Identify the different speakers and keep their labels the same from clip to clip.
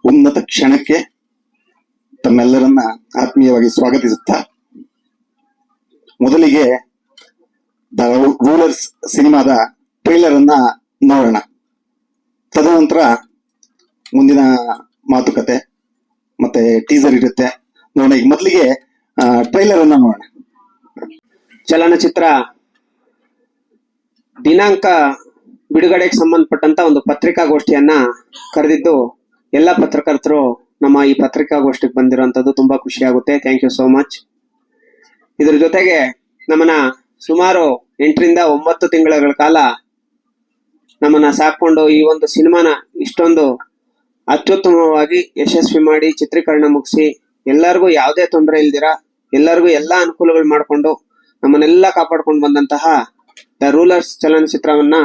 Speaker 1: ಉನ್ನತ ಕ್ಷಣಕ್ಕೆ ತಮ್ಮೆಲ್ಲರನ್ನ ಆತ್ಮೀಯವಾಗಿ ಸ್ವಾಗತಿಸುತ್ತಾ, ಮೊದಲಿಗೆ ದ ರೂಲರ್ಸ್ ಸಿನಿಮಾದ ಟ್ರೈಲರ್ ಅನ್ನ ನೋಡೋಣ. ತದನಂತರ ಮುಂದಿನ ಮಾತುಕತೆ ಮತ್ತೆ ಟೀಸರ್ ಇರುತ್ತೆ ನೋಡೋಣ. ಈಗ ಮೊದಲಿಗೆ ಟ್ರೈಲರ್ ಅನ್ನ ನೋಡೋಣ.
Speaker 2: ಚಲನಚಿತ್ರ ದಿನಾಂಕ ಬಿಡುಗಡೆಗೆ ಸಂಬಂಧಪಟ್ಟಂತ ಒಂದು ಪತ್ರಿಕಾಗೋಷ್ಠಿಯನ್ನ ಕರೆದಿದ್ದು ಎಲ್ಲ ಪತ್ರಕರ್ತರು ನಮ್ಮ ಈ ಪತ್ರಿಕಾಗೋಷ್ಠಿಗೆ ಬಂದಿರುವಂತದ್ದು ತುಂಬಾ ಖುಷಿ ಆಗುತ್ತೆ. Thank you so much. ಇದ್ರ ಜೊತೆಗೆ ನಮ್ಮನ್ನ ಸುಮಾರು 8 ರಿಂದ 9 ತಿಂಗಳ ಕಾಲ ನಮ್ಮನ್ನ ಸಾಕೊಂಡು ಈ ಒಂದು ಸಿನಿಮಾನ ಇಷ್ಟೊಂದು ಅತ್ಯುತ್ತಮವಾಗಿ ಯಶಸ್ವಿ ಮಾಡಿ ಚಿತ್ರೀಕರಣ ಮುಗಿಸಿ ಎಲ್ಲರಿಗೂ ಯಾವುದೇ ತೊಂದರೆ ಇಲ್ದಿರ ಎಲ್ಲರಿಗೂ ಎಲ್ಲಾ ಅನುಕೂಲಗಳು ಮಾಡಿಕೊಂಡು ನಮ್ಮನ್ನೆಲ್ಲ ಕಾಪಾಡ್ಕೊಂಡು ಬಂದಂತಹ ದ ರೂಲರ್ಸ್ ಚಲನಚಿತ್ರವನ್ನ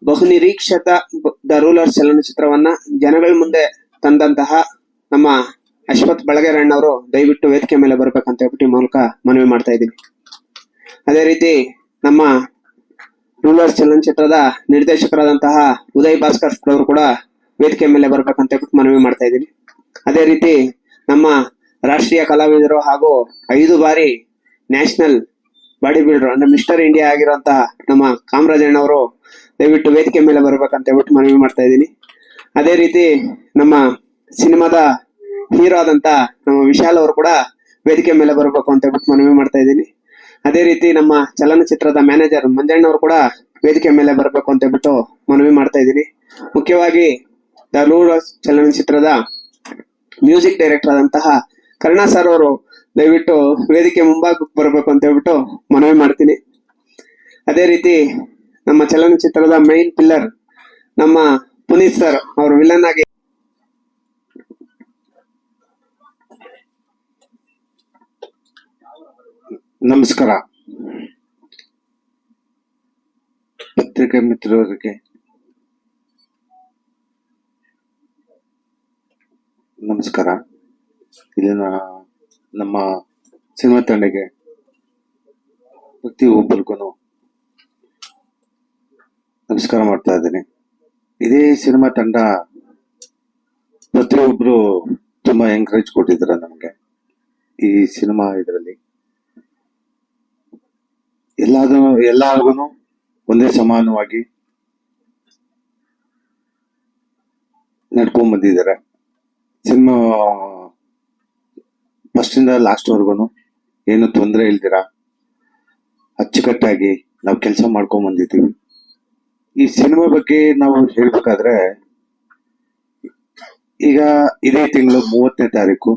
Speaker 2: ಬಹುನಿರೀಕ್ಷಿತ ದ ರೂಲರ್ಸ್ ಚಲನಚಿತ್ರವನ್ನ ಜನಗಳ ಮುಂದೆ ತಂದಂತಹ ನಮ್ಮ ಅಶ್ವಥ್ ಬಳಗೇರಣ್ಣವರು ದಯವಿಟ್ಟು ವೇದಿಕೆ ಮೇಲೆ ಬರ್ಬೇಕಂತ ಹೇಳ್ಬಿಟ್ಟು ಮೂಲಕ ಮನವಿ ಮಾಡ್ತಾ ಇದ್ದೀನಿ. ಅದೇ ರೀತಿ ನಮ್ಮ ರೂಲರ್ಸ್ ಚಲನಚಿತ್ರದ ನಿರ್ದೇಶಕರಾದಂತಹ ಉದಯ್ ಭಾಸ್ಕರ್ ಅವರು ಕೂಡ ವೇದಿಕೆ ಮೇಲೆ ಬರ್ಬೇಕಂತ ಹೇಳ್ಬಿಟ್ಟು ಮನವಿ ಮಾಡ್ತಾ ಇದ್ದೀನಿ. ಅದೇ ರೀತಿ ನಮ್ಮ ರಾಷ್ಟ್ರೀಯ ಕಲಾವಿದರು ಹಾಗೂ 5 ಬಾರಿ ನ್ಯಾಷನಲ್ ಬಾಡಿ ಬಿಲ್ಡರ್ ಅಂದ್ರೆ ಮಿಸ್ಟರ್ ಇಂಡಿಯಾ ಆಗಿರುವಂತಹ ನಮ್ಮ ಕಾಮರಾಜಣ್ಣವರು ದಯವಿಟ್ಟು ವೇದಿಕೆ ಮೇಲೆ ಬರ್ಬೇಕಂತ ಹೇಳ್ಬಿಟ್ಟು ಮನವಿ ಮಾಡ್ತಾ ಇದ್ದೀನಿ. ಅದೇ ರೀತಿ ನಮ್ಮ ಸಿನಿಮಾದ ಹೀರೋ ಆದಂತ ನಮ್ಮ ವಿಶಾಲ್ ಅವರು ಕೂಡ ವೇದಿಕೆ ಮೇಲೆ ಬರಬೇಕು ಅಂತ ಹೇಳ್ಬಿಟ್ಟು ಮನವಿ ಮಾಡ್ತಾ ಇದ್ದೀನಿ. ಅದೇ ರೀತಿ ನಮ್ಮ ಚಲನಚಿತ್ರದ ಮ್ಯಾನೇಜರ್ ಮಂಜಣ್ಣವರು ಕೂಡ ವೇದಿಕೆ ಮೇಲೆ ಬರಬೇಕು ಅಂತ ಹೇಳ್ಬಿಟ್ಟು ಮನವಿ ಮಾಡ್ತಾ ಇದ್ದೀನಿ. ಮುಖ್ಯವಾಗಿ ದ ರೂಲರ್ಸ್ ಚಲನಚಿತ್ರದ ಮ್ಯೂಸಿಕ್ ಡೈರೆಕ್ಟರ್ ಆದಂತಹ ಕರ್ಣ ಸರ್ ಅವರು ದಯವಿಟ್ಟು ವೇದಿಕೆ ಮುಂಭಾಗಕ್ಕೆ ಬರಬೇಕು ಅಂತ ಹೇಳ್ಬಿಟ್ಟು ಮನವಿ ಮಾಡ್ತೀನಿ. ಅದೇ ರೀತಿ ನಮ್ಮ ಚಲನಚಿತ್ರದ ಮೈನ್ ಪಿಲ್ಲರ್ ನಮ್ಮ ಪುನೀತ್ ಸರ್ ಅವರು ವಿಲನ್ ಆಗಿ
Speaker 1: ನಮಸ್ಕಾರ. ಪತ್ರಿಕೆ ಮಿತ್ರರಿಗೆ ನಮಸ್ಕಾರ. ಇಲ್ಲಿನ ನಮ್ಮ ಸಿನಿಮಾ ತಂಡಕ್ಕೆ ಪ್ರತಿಯೊಬ್ಬರಿಗೂ ನಮಸ್ಕಾರ ಮಾಡ್ತಾ ಇದ್ದೀನಿ. ಇದೇ ಸಿನಿಮಾ ತಂಡ ಪ್ರತಿಯೊಬ್ರು ತುಂಬಾ ಎಂಕರೇಜ್ ಕೊಟ್ಟಿದ್ದಾರೆ ನಮಗೆ. ಈ ಸಿನಿಮಾ ಇದರಲ್ಲಿ ಎಲ್ಲಾರ್ಗು ಒಂದೇ ಸಮಾನವಾಗಿ ನಡ್ಕೊಂಡ್ ಬಂದಿದ್ದಾರೆ. ಸಿನಿಮಾ ಫಸ್ಟ್ ಇಂದ ಲಾಸ್ಟ್ ವರ್ಗು ಏನು ತೊಂದರೆ ಇಲ್ದಿರ ಅಚ್ಚುಕಟ್ಟಾಗಿ ನಾವು ಕೆಲಸ ಮಾಡ್ಕೊಂಡ್ ಬಂದಿದ್ದೀವಿ. ಈ ಸಿನಿಮಾ ಬಗ್ಗೆ ನಾವು ಹೇಳ್ಬೇಕಾದ್ರೆ, ಈಗ ಇದೇ ತಿಂಗಳು 30ನೇ ತಾರೀಕು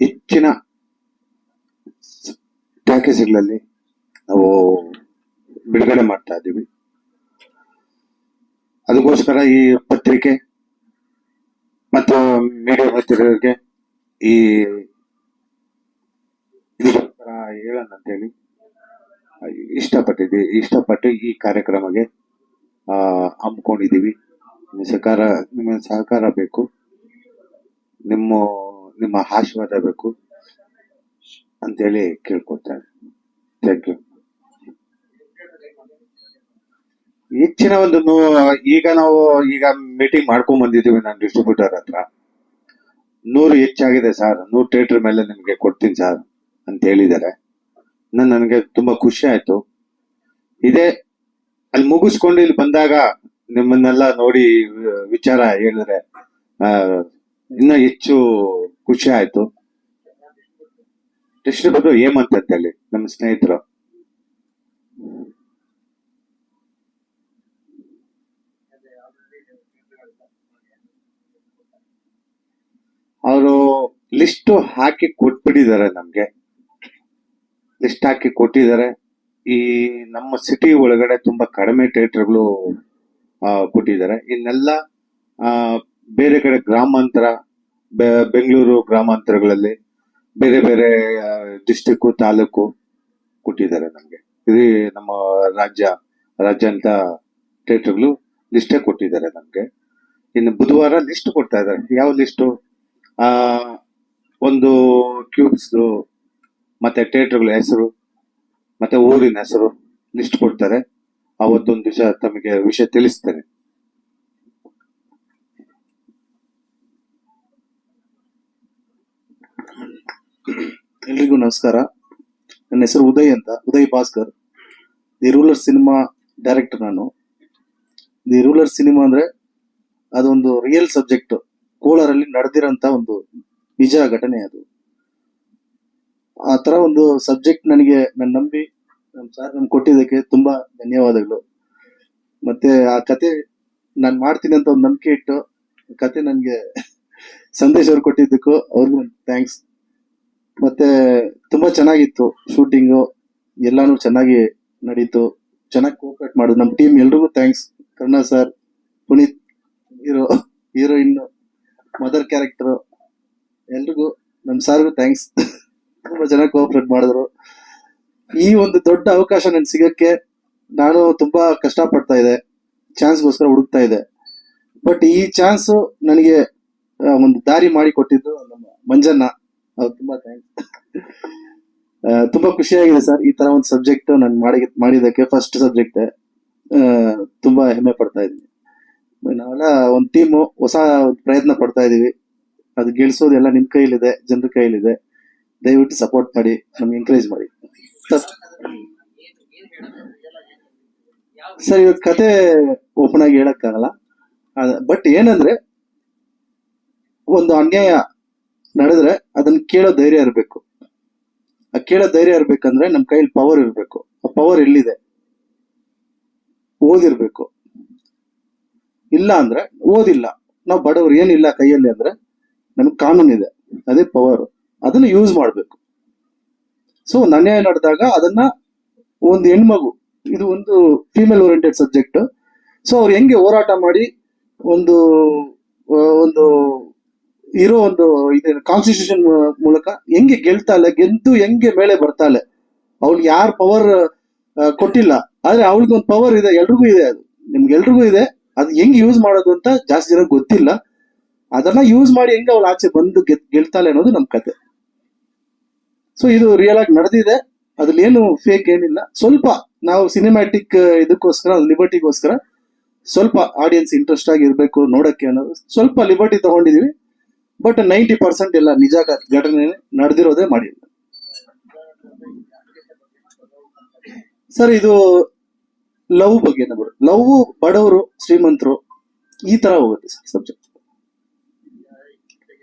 Speaker 1: ಹೆಚ್ಚಿನ ಟಾಕೀಸ್ಗಳಲ್ಲಿ ನಾವು ಬಿಡುಗಡೆ ಮಾಡ್ತಾ ಇದ್ದೀವಿ. ಅದಕ್ಕೋಸ್ಕರ ಈ ಪತ್ರಿಕೆ ಮತ್ತು ಮೀಡಿಯಾ ಮಿತ್ರರಿಗೆ ಈ ಇದಕ್ಕೋಸ್ಕರ ಹೇಳೋಣ ಅಂತೇಳಿ ಇಷ್ಟಪಟ್ಟು ಈ ಕಾರ್ಯಕ್ರಮಕ್ಕೆ ಹಮ್ಮಿಕೊಂಡಿದ್ದೀವಿ. ನಿಮ್ಮ ಸಹಕಾರ ಬೇಕು, ನಿಮ್ಮ ಆಶೀರ್ವಾದ ಬೇಕು ಅಂತೇಳಿ ಕೇಳ್ಕೊಳ್ತಾರೆ. Thank you. ಹೆಚ್ಚಿನ ಒಂದು ಈಗ ಮೀಟಿಂಗ್ ಮಾಡ್ಕೊಂಡ್ ಬಂದಿದ್ದೀವಿ ನಾನು ಡಿಸ್ಟ್ರಿಬ್ಯೂಟರ್ ಹತ್ರ. 100 ಹೆಚ್ಚಾಗಿದೆ ಸರ್, 100 ಥಿಯೇಟರ್ ಮೇಲೆ ನಿಮ್ಗೆ ಕೊಡ್ತೀನಿ ಸರ್ ಅಂತ ಹೇಳಿದ್ದಾರೆ. ನನಗೆ ತುಂಬಾ ಖುಷಿ ಆಯ್ತು. ಇದೇ ಅಲ್ಲಿ ಮುಗಿಸ್ಕೊಂಡು ಇಲ್ಲಿ ಬಂದಾಗ ನಿಮ್ಮನ್ನೆಲ್ಲ ನೋಡಿ ವಿಚಾರ ಹೇಳಿದ್ರೆ ಇನ್ನೂ ಹೆಚ್ಚು ಖುಷಿ ಆಯ್ತು. ಡಿಸ್ಟ್ರಿಬ್ಯೂಟರ್ ಹೇಮಂತ್ ಅಂತ ಹೇಳಿ ನಮ್ಮ ಸ್ನೇಹಿತರು, ಅವರು ಲಿಸ್ಟ್ ಹಾಕಿ ಕೊಟ್ಬಿಟ್ಟಿದ್ದಾರೆ. ನಮ್ಗೆ ಲಿಸ್ಟ್ ಹಾಕಿ ಕೊಟ್ಟಿದ್ದಾರೆ. ಈ ನಮ್ಮ ಸಿಟಿ ಒಳಗಡೆ ತುಂಬಾ ಕಡಿಮೆ ಥಿಯೇಟರ್ಗಳು ಕೊಟ್ಟಿದ್ದಾರೆ. ಇನ್ನೆಲ್ಲ ಬೇರೆ ಕಡೆ ಗ್ರಾಮಾಂತರ, ಬೆಂಗಳೂರು ಗ್ರಾಮಾಂತರಗಳಲ್ಲಿ ಬೇರೆ ಬೇರೆ ಡಿಸ್ಟಿಕ್ ತಾಲೂಕು ಕೊಟ್ಟಿದ್ದಾರೆ ನಮ್ಗೆ. ಇದು ನಮ್ಮ ರಾಜ್ಯಾಂತ ಥಿಯೇಟರ್ಗಳು ಲಿಸ್ಟೇ ಕೊಟ್ಟಿದ್ದಾರೆ ನಮ್ಗೆ. ಇನ್ನು ಬುಧವಾರ ಲಿಸ್ಟ್ ಕೊಡ್ತಾ ಇದ್ದಾರೆ. ಯಾವ ಲಿಸ್ಟು? ಒಂದು ಕ್ಯೂಬ್ಸ್ ಮತ್ತೆ ಥಿಯೇಟರ್ಗಳ ಹೆಸರು ಮತ್ತೆ ಊರಿನ ಹೆಸರು ಲಿಸ್ಟ್ ಕೊಡ್ತಾರೆ. ಅವತ್ತೊಂದು ದಿವಸ ತಮಗೆ ವಿಷಯ ತಿಳಿಸ್ತೇನೆ.
Speaker 3: ಎಲ್ರಿಗೂ ನಮಸ್ಕಾರ. ನನ್ನ ಹೆಸರು ಉದಯ್ ಅಂತ, Uday Bhaskar. The ruler cinema director ನಾನು. ದಿ ರೂಲರ್ ಸಿನಿಮಾ ಅಂದ್ರೆ ಅದೊಂದು ರಿಯಲ್ ಸಬ್ಜೆಕ್ಟ್, ಕೋಲಾರಲ್ಲಿ ನಡೆದಿರೋಂತ ಒಂದು ನಿಜ ಘಟನೆ ಅದು. ಆ ತರ ಒಂದು ಸಬ್ಜೆಕ್ಟ್ ನನಗೆ ನಂಬಿ ನಮ್ಮ ಸರ್ ನಮ್ಗೆ ಕೊಟ್ಟಿದ್ದಕ್ಕೆ ತುಂಬಾ ಧನ್ಯವಾದಗಳು. ಮತ್ತೆ ಆ ಕತೆ ನಾನು ಮಾಡ್ತೀನಿ ಅಂತ ಒಂದು ನಂಬಿಕೆ ಇಟ್ಟು ಕತೆ ನನಗೆ ಸಂದೇಶ್ ಅವ್ರು ಕೊಟ್ಟಿದ್ದಕ್ಕೂ ಅವ್ರಿಗೂ ಥ್ಯಾಂಕ್ಸ್. ಮತ್ತೆ ತುಂಬಾ ಚೆನ್ನಾಗಿತ್ತು ಶೂಟಿಂಗು, ಎಲ್ಲಾನು ಚೆನ್ನಾಗಿ ನಡೀತು, ಚೆನ್ನಾಗಿ ಕೋಆಪರೇಟ್ ಮಾಡಿದ್ರು ನಮ್ಮ ಟೀಮ್. ಎಲ್ರಿಗೂ thanks. Karna sir, Puneeth heroine, mother character, ಎಲ್ರಿಗೂ ನಮ್ಮ ಸಾರ್ಗೂ ಥ್ಯಾಂಕ್ಸ್. ತುಂಬಾ ಚೆನ್ನಾಗಿ ಕೋಆಪರೇಟ್ ಮಾಡಿದ್ರು. ಈ ಒಂದು ದೊಡ್ಡ ಅವಕಾಶ ನನ್ಗೆ ಸಿಗಕ್ಕೆ ನಾನು ತುಂಬಾ ಕಷ್ಟ ಪಡ್ತಾ ಇದ್ದೆ, ಚಾನ್ಸ್ಗೋಸ್ಕರ ಹುಡುಕ್ತಾ ಇದ್ದೆ. ಬಟ್ ಈ ಚಾನ್ಸ್ ನನಗೆ ಒಂದು ದಾರಿ ಮಾಡಿ ಕೊಟ್ಟಿದ್ದು ನಮ್ಮ ಮಂಜಣ್ಣ, ಅವ್ರು ತುಂಬಾ ಥ್ಯಾಂಕ್ಸ್. ತುಂಬಾ ಖುಷಿಯಾಗಿದೆ ಸರ್, ಈ ತರ ಒಂದು ಸಬ್ಜೆಕ್ಟ್ ನಾನು ಮಾಡಿದ್ದಕ್ಕೆ. ಫಸ್ಟ್ ಸಬ್ಜೆಕ್ಟ್ ತುಂಬಾ ಹೆಮ್ಮೆ ಪಡ್ತಾ ಇದ್ದೀನಿ. ನಾವೆಲ್ಲ ಒಂದು ಟೀಮು ಹೊಸ ಪ್ರಯತ್ನ ಪಡ್ತಾ ಇದೀವಿ. ಅದು ಗೆಲ್ಸೋದೆಲ್ಲ ನಿಮ್ ಕೈಲಿದೆ, ಜನರ ಕೈಲಿದೆ. ದಯವಿಟ್ಟು ಸಪೋರ್ಟ್ ಮಾಡಿ, ನಮ್ಗೆ ಎಂಕರೇಜ್ ಮಾಡಿ ಸರ್. ಇವತ್ತು ಕತೆ ಓಪನ್ ಆಗಿ ಹೇಳಕ್ಕಾಗಲ್ಲ, ಬಟ್ ಏನಂದ್ರೆ ಒಂದು ಅನ್ಯಾಯ ನಡೆದ್ರೆ ಅದನ್ನ ಕೇಳೋ ಧೈರ್ಯ ಇರಬೇಕು. ಆ ಕೇಳೋ ಧೈರ್ಯ ಇರ್ಬೇಕಂದ್ರೆ ನಮ್ ಕೈಲಿ ಪವರ್ ಇರ್ಬೇಕು. ಆ ಪವರ್ ಎಲ್ಲಿದೆ? ಓದಿರ್ಬೇಕು. ಇಲ್ಲ ಅಂದ್ರೆ ಓದಿಲ್ಲ, ನಾವು ಬಡವ್ರು, ಏನಿಲ್ಲ ಕೈಯಲ್ಲಿ ಅಂದ್ರೆ ನಮ್ಗೆ ಕಾನೂನಿದೆ, ಅದೇ ಪವರ್. ಅದನ್ನ ಯೂಸ್ ಮಾಡ್ಬೇಕು. ಸೊ ಒಂದು ಅನ್ಯಾಯ ನಡೆದಾಗ ಅದನ್ನ ಒಂದು ಹೆಣ್ಮಗು, ಇದು ಒಂದು ಫೀಮೇಲ್ ಓರಿಯೆಂಟೆಡ್ ಸಬ್ಜೆಕ್ಟ್. ಸೊ ಅವ್ರು ಹೆಂಗೆ ಹೋರಾಟ ಮಾಡಿ ಒಂದು ಒಂದು ಇರೋ ಒಂದು ಕಾನ್ಸ್ಟಿಟ್ಯೂಷನ್ ಮೂಲಕ ಹೆಂಗೆ ಗೆಲ್ತಾಳೆ, ಗೆದ್ದು ಹೆಂಗೆ ಮೇಲೆ ಬರ್ತಾಳೆ. ಅವಳಿಗೆ ಯಾರು ಪವರ್ ಕೊಟ್ಟಿಲ್ಲ, ಆದ್ರೆ ಅವಳಿಗೆ ಒಂದು ಪವರ್ ಇದೆ, ಎಲ್ರಿಗೂ ಇದೆ. ಅದು ನಿಮ್ಗೆಲ್ರಿಗೂ ಇದೆ. ಅದು ಹೆಂಗ್ ಯೂಸ್ ಮಾಡೋದು ಅಂತ ಜಾಸ್ತಿ ಜನ ಗೊತ್ತಿಲ್ಲ. ಅದನ್ನ ಯೂಸ್ ಮಾಡಿ ಹೆಂಗೆ ಅವಳು ಆಚೆ ಬಂದು ಗೆಲ್ತಾಳೆ ಅನ್ನೋದು ನಮ್ ಕತೆ. ಸೊ ಇದು ರಿಯಲ್ ಆಗಿ ನಡೆದಿದೆ, ಅದ್ರಲ್ಲಿ ಏನು ಫೇಕ್ ಏನಿಲ್ಲ. ಸ್ವಲ್ಪ ನಾವು ಸಿನಿಮ್ಯಾಟಿಕ್ ಇದಕ್ಕೋಸ್ಕರ, ಲಿಬರ್ಟಿಗೋಸ್ಕರ ಸ್ವಲ್ಪ ಆಡಿಯನ್ಸ್ ಇಂಟ್ರೆಸ್ಟ್ ಆಗಿ ಇರ್ಬೇಕು ನೋಡಕ್ಕೆ ಅನ್ನೋದು ಸ್ವಲ್ಪ ಲಿಬರ್ಟಿ ತಗೊಂಡಿದೀವಿ. ಬಟ್ 90% ಎಲ್ಲ ನಿಜ ಘಟನೆ ನಡೆದಿರೋದೇ ಮಾಡಿಲ್ಲ ಸರ್. ಇದು ಲವ್ ಬಗ್ಗೆ, ಲವ್, ಬಡವರು, ಶ್ರೀಮಂತರು, ಈ ತರ ಹೋಗುತ್ತೆ ಸರ್ ಸಬ್ಜೆಕ್ಟ್.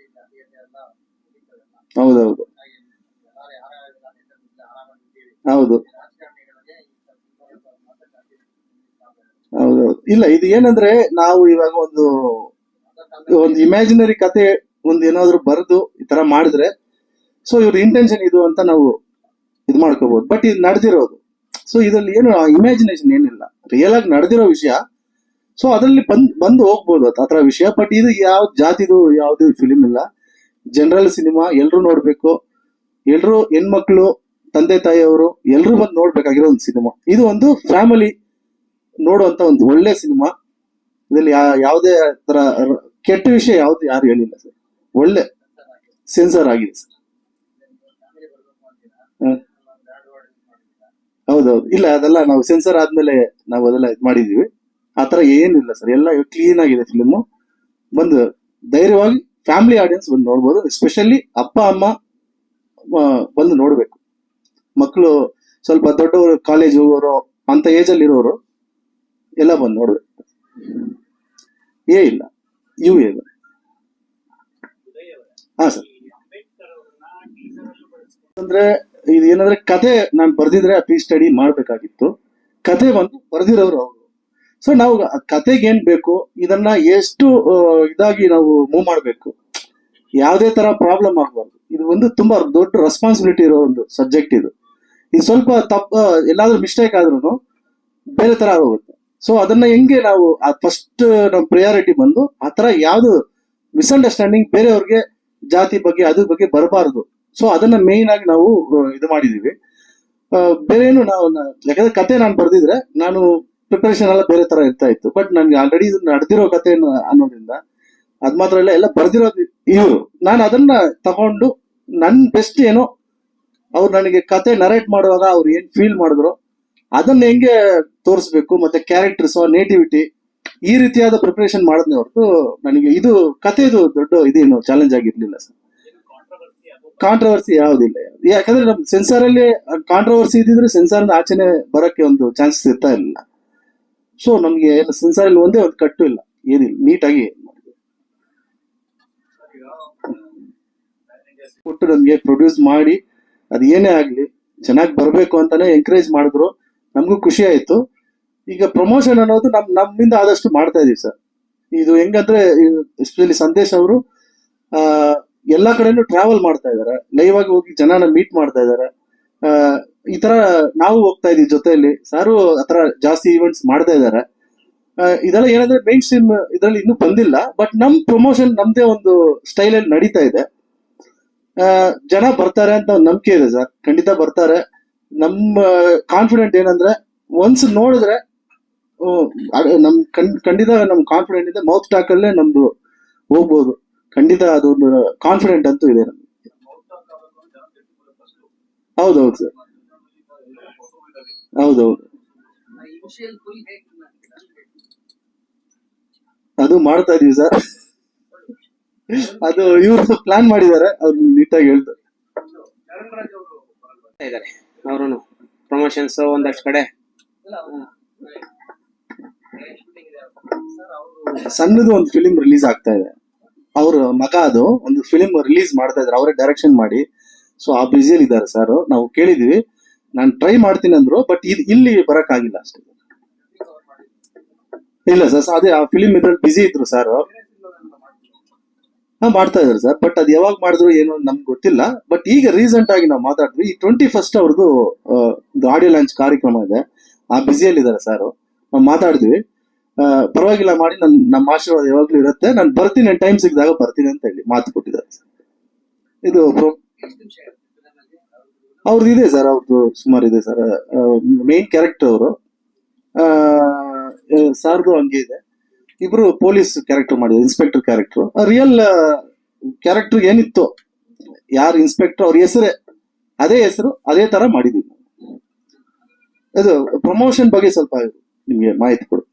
Speaker 3: ಹೌದೌದು ಹೌದು ಹೌದೌದು. ಇಲ್ಲ, ಇದು ಏನಂದ್ರೆ ನಾವು ಇವಾಗ ಒಂದು ಇಮ್ಯಾಜಿನರಿ ಕತೆ ಒಂದು ಏನಾದ್ರು ಬರೆದು ಈ ತರ ಮಾಡಿದ್ರೆ, ಸೊ ಇವ್ರ ಇಂಟೆನ್ಷನ್ ಇದು ಅಂತ ನಾವು ಇದು ಮಾಡ್ಕೋಬಹುದು. ಬಟ್ ಇದು ನಡೆದಿರೋದು, ಸೊ ಇದರಲ್ಲಿ ಏನು ಇಮ್ಯಾಜಿನೇಷನ್ ಏನಿಲ್ಲ, ರಿಯಲ್ ಆಗಿ ನಡೆದಿರೋ ವಿಷಯ. ಸೊ ಅದರಲ್ಲಿ ಬಂದು ಹೋಗ್ಬೋದು ಆ ತರ ವಿಷಯ. ಬಟ್ ಇದು ಯಾವ ಜಾತಿದು ಯಾವ್ದು ಫಿಲಿಮ್ ಇಲ್ಲ, ಜನರಲ್ ಸಿನಿಮಾ. ಎಲ್ರು ನೋಡ್ಬೇಕು, ಎಲ್ರು ಹೆಣ್ಮಕ್ಳು, ತಂದೆ ತಾಯಿಯವರು ಎಲ್ರು ಬಂದು ನೋಡ್ಬೇಕಾಗಿರೋ ಒಂದು ಸಿನಿಮಾ. ಇದು ಒಂದು ಫ್ಯಾಮಿಲಿ ನೋಡುವಂತ ಒಂದು ಒಳ್ಳೆ ಸಿನಿಮಾ. ಇದರಲ್ಲಿ ಯಾವುದೇ ತರ ಕೆಟ್ಟ ವಿಷಯ ಯಾವ್ದು ಯಾರು ಹೇಳಿಲ್ಲ ಸರ್. ಒಳ್ಳೆ ಸೆನ್ಸರ್ ಆಗಿದೆ ಸರ್. ಹೌದೌದು. ಇಲ್ಲ, ಅದೆಲ್ಲ ನಾವು ಸೆನ್ಸರ್ ಆದ್ಮೇಲೆ ನಾವು ಅದೆಲ್ಲ ಇದು ಮಾಡಿದೀವಿ. ಆತರ ಏನಿಲ್ಲ ಸರ್, ಎಲ್ಲ ಕ್ಲೀನ್ ಆಗಿದೆ ಫಿಲ್ಮು. ಬಂದು ಧೈರ್ಯವಾಗಿ ಫ್ಯಾಮಿಲಿ ಆಡಿಯನ್ಸ್ ಬಂದು ನೋಡ್ಬೋದು. ಎಸ್ಪೆಷಲಿ ಅಪ್ಪ ಅಮ್ಮ ಬಂದು ನೋಡ್ಬೇಕು. ಮಕ್ಕಳು ಸ್ವಲ್ಪ ದೊಡ್ಡವರು, ಕಾಲೇಜ್ ಹೋಗೋರು, ಅಂತ ಏಜ್ ಅಲ್ಲಿ ಇರೋರು ಎಲ್ಲ ಬಂದು ನೋಡ್ಬೇಕು. ಇಲ್ಲ ಇವು ಏನು. ಹಾ ಸರ್, ಅಂದ್ರೆ ಇದು ಏನಂದ್ರೆ ಕತೆ ನಾನು ಬರ್ದಿದ್ರೆ ಪೀಸ್ ಸ್ಟಡಿ ಮಾಡ್ಬೇಕಾಗಿತ್ತು. ಕತೆ ಬಂದು ಬರ್ದಿರೋರು ಅವರು. ಸೊ ನಾವು ಕತೆಗೆ ಏನ್ ಬೇಕು, ಇದನ್ನ ಎಷ್ಟು ಇದಾಗಿ ನಾವು ಮೂವ್ ಮಾಡ್ಬೇಕು, ಯಾವುದೇ ತರ ಪ್ರಾಬ್ಲಮ್ ಆಗ್ಬಾರ್ದು. ಇದು ಒಂದು ತುಂಬಾ ದೊಡ್ಡ ರೆಸ್ಪಾನ್ಸಿಬಿಲಿಟಿ ಇರೋ ಒಂದು ಸಬ್ಜೆಕ್ಟ್ ಇದು. ಇದು ಸ್ವಲ್ಪ ಎಲ್ಲಾದ್ರೂ ಮಿಸ್ಟೇಕ್ ಆದ್ರೂ ಬೇರೆ ತರ ಆಗೋಗುತ್ತೆ. ಸೊ ಅದನ್ನ ಹೆಂಗೆ ನಾವು ಫಸ್ಟ್ ನಮ್ ಪ್ರಿಯಾರಿಟಿ ಬಂದು ಆತರ ಯಾವ್ದು ಮಿಸ್ಅಂಡರ್ಸ್ಟ್ಯಾಂಡಿಂಗ್ ಬೇರೆಯವ್ರಿಗೆ ಜಾತಿ ಬಗ್ಗೆ ಅದ್ರ ಬಗ್ಗೆ ಬರಬಾರದು. ಸೊ ಅದನ್ನ ಮೇನ್ ಆಗಿ ನಾವು ಇದು ಮಾಡಿದೀವಿ. ಬೇರೆ ಏನು ನಾವು, ಯಾಕಂದ್ರೆ ಕತೆ ನಾನು ಬರ್ದಿದ್ರೆ ನಾನು ಪ್ರಿಪರೇಷನ್ ಎಲ್ಲ ಬೇರೆ ತರ ಇರ್ತಾ ಇತ್ತು. ಬಟ್ ನನ್ಗೆ ಆಲ್ರೆಡಿ ಇದು ನಡೆದಿರೋ ಕತೆ ಅನ್ನೋದ್ರಿಂದ ಅದ್ ಮಾತ್ರ ಎಲ್ಲ ಬರ್ದಿರೋದು ಇವರು. ನಾನು ಅದನ್ನ ತಗೊಂಡು ನನ್ ಬೆಸ್ಟ್ ಏನೋ, ಅವ್ರು ನನಗೆ ಕತೆ ನರೇಟ್ ಮಾಡುವಾಗ ಅವ್ರು ಏನ್ ಫೀಲ್ ಮಾಡಿದ್ರು ಅದನ್ನ ಹೆಂಗೆ ತೋರಿಸ್ಬೇಕು, ಮತ್ತೆ ಕ್ಯಾರೆಕ್ಟರ್ಸ್, ನೇಟಿವಿಟಿ, ಈ ರೀತಿಯಾದ ಪ್ರಿಪರೇಷನ್ ಮಾಡಿದ್ನೆ ಹೊರತು ನನಗೆ ಇದು ಕತೆದು ದೊಡ್ಡ ಇದೇನು ಚಾಲೆಂಜ್ ಆಗಿರ್ಲಿಲ್ಲ ಸರ್. ಕಾಂಟ್ರವರ್ಸಿ ಯಾವುದಿಲ್ಲ. ಯಾಕಂದ್ರೆ ನಮ್ ಸೆನ್ಸಾರ್ ಅಲ್ಲಿ ಕಾಂಟ್ರವರ್ಸಿ ಇದ್ದಿದ್ರೆ ಸೆನ್ಸಾರ್ ಆಚೆನೆ ಬರಕ್ಕೆ ಒಂದು ಚಾನ್ಸಸ್ ಇರ್ತಾ ಇರಲಿಲ್ಲ. ಸೊ ನಮ್ಗೆ ಸೆನ್ಸಾರ್ ಅಲ್ಲಿ ಒಂದೇ ಒಂದು ಕಟ್ಟು ಇಲ್ಲ, ಏನಿಲ್ಲ, ನೀಟಾಗಿ ಕೊಟ್ಟು ನಮ್ಗೆ ಪ್ರೊಡ್ಯೂಸ್ ಮಾಡಿ ಅದು ಏನೇ ಆಗ್ಲಿ ಚೆನ್ನಾಗಿ ಬರ್ಬೇಕು ಅಂತಾನೆ ಎಂಕರೇಜ್ ಮಾಡಿದ್ರು. ನಮಗೂ ಖುಷಿ ಆಯ್ತು. ಈಗ ಪ್ರಮೋಷನ್ ಅನ್ನೋದು ನಮ್ಮಿಂದ ಆದಷ್ಟು ಮಾಡ್ತಾ ಇದೀವಿ ಸರ್. ಇದು ಹೆಂಗಂದ್ರೆ ಎಸ್ಪೆಷಲಿ ಸಂದೇಶ್ ಅವರು ಎಲ್ಲಾ ಕಡೆನೂ ಟ್ರಾವೆಲ್ ಮಾಡ್ತಾ ಇದಾರೆ, ಲೈವ್ ಆಗಿ ಹೋಗಿ ಜನನ ಮೀಟ್ ಮಾಡ್ತಾ ಇದಾರೆ. ಈ ತರ ನಾವು ಹೋಗ್ತಾ ಇದೀವಿ ಜೊತೆಯಲ್ಲಿ, ಸಾರು ಆತರ ಜಾಸ್ತಿ ಈವೆಂಟ್ಸ್ ಮಾಡ್ತಾ ಇದಾರೆ. ಇದೆಲ್ಲ ಏನಂದ್ರೆ ಮೈನ್ ಸ್ಟ್ರೀಮ್ ಇದ್ರಲ್ಲಿ ಇನ್ನೂ ಬಂದಿಲ್ಲ, ಬಟ್ ನಮ್ ಪ್ರಮೋಷನ್ ನಮ್ದೇ ಒಂದು ಸ್ಟೈಲ್ ಅಲ್ಲಿ ನಡೀತಾ ಇದೆ. ಜನ ಬರ್ತಾರೆ ಅಂತ ಒಂದು ನಂಬಿಕೆ ಇದೆ ಸರ್, ಖಂಡಿತ ಬರ್ತಾರೆ. ನಮ್ಮ ಕಾನ್ಫಿಡೆಂಟ್ ಏನಂದ್ರೆ ಒನ್ಸ್ ನೋಡಿದ್ರೆ ನಮ್ ಖಂಡಿತ ನಮ್ ಕಾನ್ಫಿಡೆಂಟ್ ಇದೆ, ಮೌತ್ ಟಾಕ್ ಅಲ್ಲೇ ನಮ್ದು ಹೋಗ್ಬೋದು ಖಂಡಿತ. ಅದೊಂದು ಕಾನ್ಫಿಡೆಂಟ್ ಅಂತೂ ಇದೆ ನಮ್ಗೆ. ಹೌದೌದು ಸರ್, ಹೌದೌದು. ಅದು ಮಾಡ್ತಾ ಇದೀವಿ ಸರ್. ಅದು ಇವ್ರು ಪ್ಲಾನ್ ಮಾಡಿದ್ದಾರೆ, ಅವ್ರು ನೀಟಾಗಿ ಹೇಳ್ತಾರೆ.
Speaker 2: ಅವರು ಪ್ರಮೋಷನ್ಸ್ ಒಂದಷ್ಟು ಕಡೆ
Speaker 3: ಸಣ್ಣದು ಒಂದು ಫಿಲಿಂ ರಿಲೀಸ್ ಆಗ್ತಾ ಇದೆ. ಅವ್ರ ಮಗ ಅದು ಒಂದು ಫಿಲಿಂ ರಿಲೀಸ್ ಮಾಡ್ತಾ ಇದ್ದಾರೆ, ಅವರೇ ಡೈರೆಕ್ಷನ್ ಮಾಡಿ. ಸೊ ಆ ಬ್ಯುಸಿಯಲ್ಲಿ ಇದ್ದಾರೆ ಸರ್. ನಾವು ಕೇಳಿದ್ವಿ, ನಾನು ಟ್ರೈ ಮಾಡ್ತೀನಿ ಅಂದ್ರು, ಬಟ್ ಇಲ್ಲಿ ಬರಕ್ ಆಗಿಲ್ಲ ಅಷ್ಟೇ. ಇಲ್ಲ ಸರ್, ಅದೇ ಆ ಫಿಲಿಂ ಇದ್ರಲ್ಲಿ ಬಿಸಿ ಇದ್ರು ಸರ್. ಮಾಡ್ತಾ ಇದಾರೆ ಸರ್, ಬಟ್ ಅದು ಯಾವಾಗ ಮಾಡಿದ್ರು ಏನೋ ನಮ್ಗೆ ಗೊತ್ತಿಲ್ಲ. ಬಟ್ ಈಗ ರೀಸೆಂಟ್ ಆಗಿ ನಾವು ಮಾತಾಡಿದ್ವಿ, ಈ 21st ಅವ್ರದ್ದು ಆಡಿಯೋ ಲಾಂಚ್ ಕಾರ್ಯಕ್ರಮ ಇದೆ, ಆ ಬ್ಯುಸಿಯಲ್ಲಿ ಇದಾರೆ ಸರ್. ನಾವು ಮಾತಾಡಿದ್ವಿ, ಪರವಾಗಿಲ್ಲ ಮಾಡಿ, ನಮ್ಮ ಆಶೀರ್ವಾದ ಯಾವಾಗ್ಲೂ ಇರುತ್ತೆ, ನಾನು ಬರ್ತೀನಿ, ನನ್ನ ಟೈಮ್ ಸಿಕ್ಕಿದಾಗ ಬರ್ತೀನಿ ಅಂತ ಹೇಳಿ ಮಾತು ಕೊಟ್ಟಿದ್ದಾರೆ. ಇದು ಅವ್ರದ್ದು ಇದೆ ಸರ್, ಅವ್ರದ್ದು ಸುಮಾರು ಇದೆ ಸರ್. ಮೇನ್ ಕ್ಯಾರೆಕ್ಟರ್ ಅವರು ಸಾರ್ದು ಹಂಗೆ ಇದೆ. ಇಬ್ರು ಪೊಲೀಸ್ ಕ್ಯಾರೆಕ್ಟರ್ ಮಾಡಿದ್ರು, ಇನ್ಸ್ಪೆಕ್ಟರ್ ಕ್ಯಾರೆಕ್ಟರ್. ರಿಯಲ್ ಕ್ಯಾರೆಕ್ಟರ್ ಏನಿತ್ತು, ಯಾರು ಇನ್ಸ್ಪೆಕ್ಟರ್ ಅವ್ರ ಹೆಸರೇ, ಅದೇ ಹೆಸರು, ಅದೇ ತರ ಮಾಡಿದೀವಿ. ಇದು ಪ್ರಮೋಷನ್ ಬಗ್ಗೆ ಸ್ವಲ್ಪ ನಿಮ್ಗೆ ಮಾಹಿತಿ ಕೊಡು.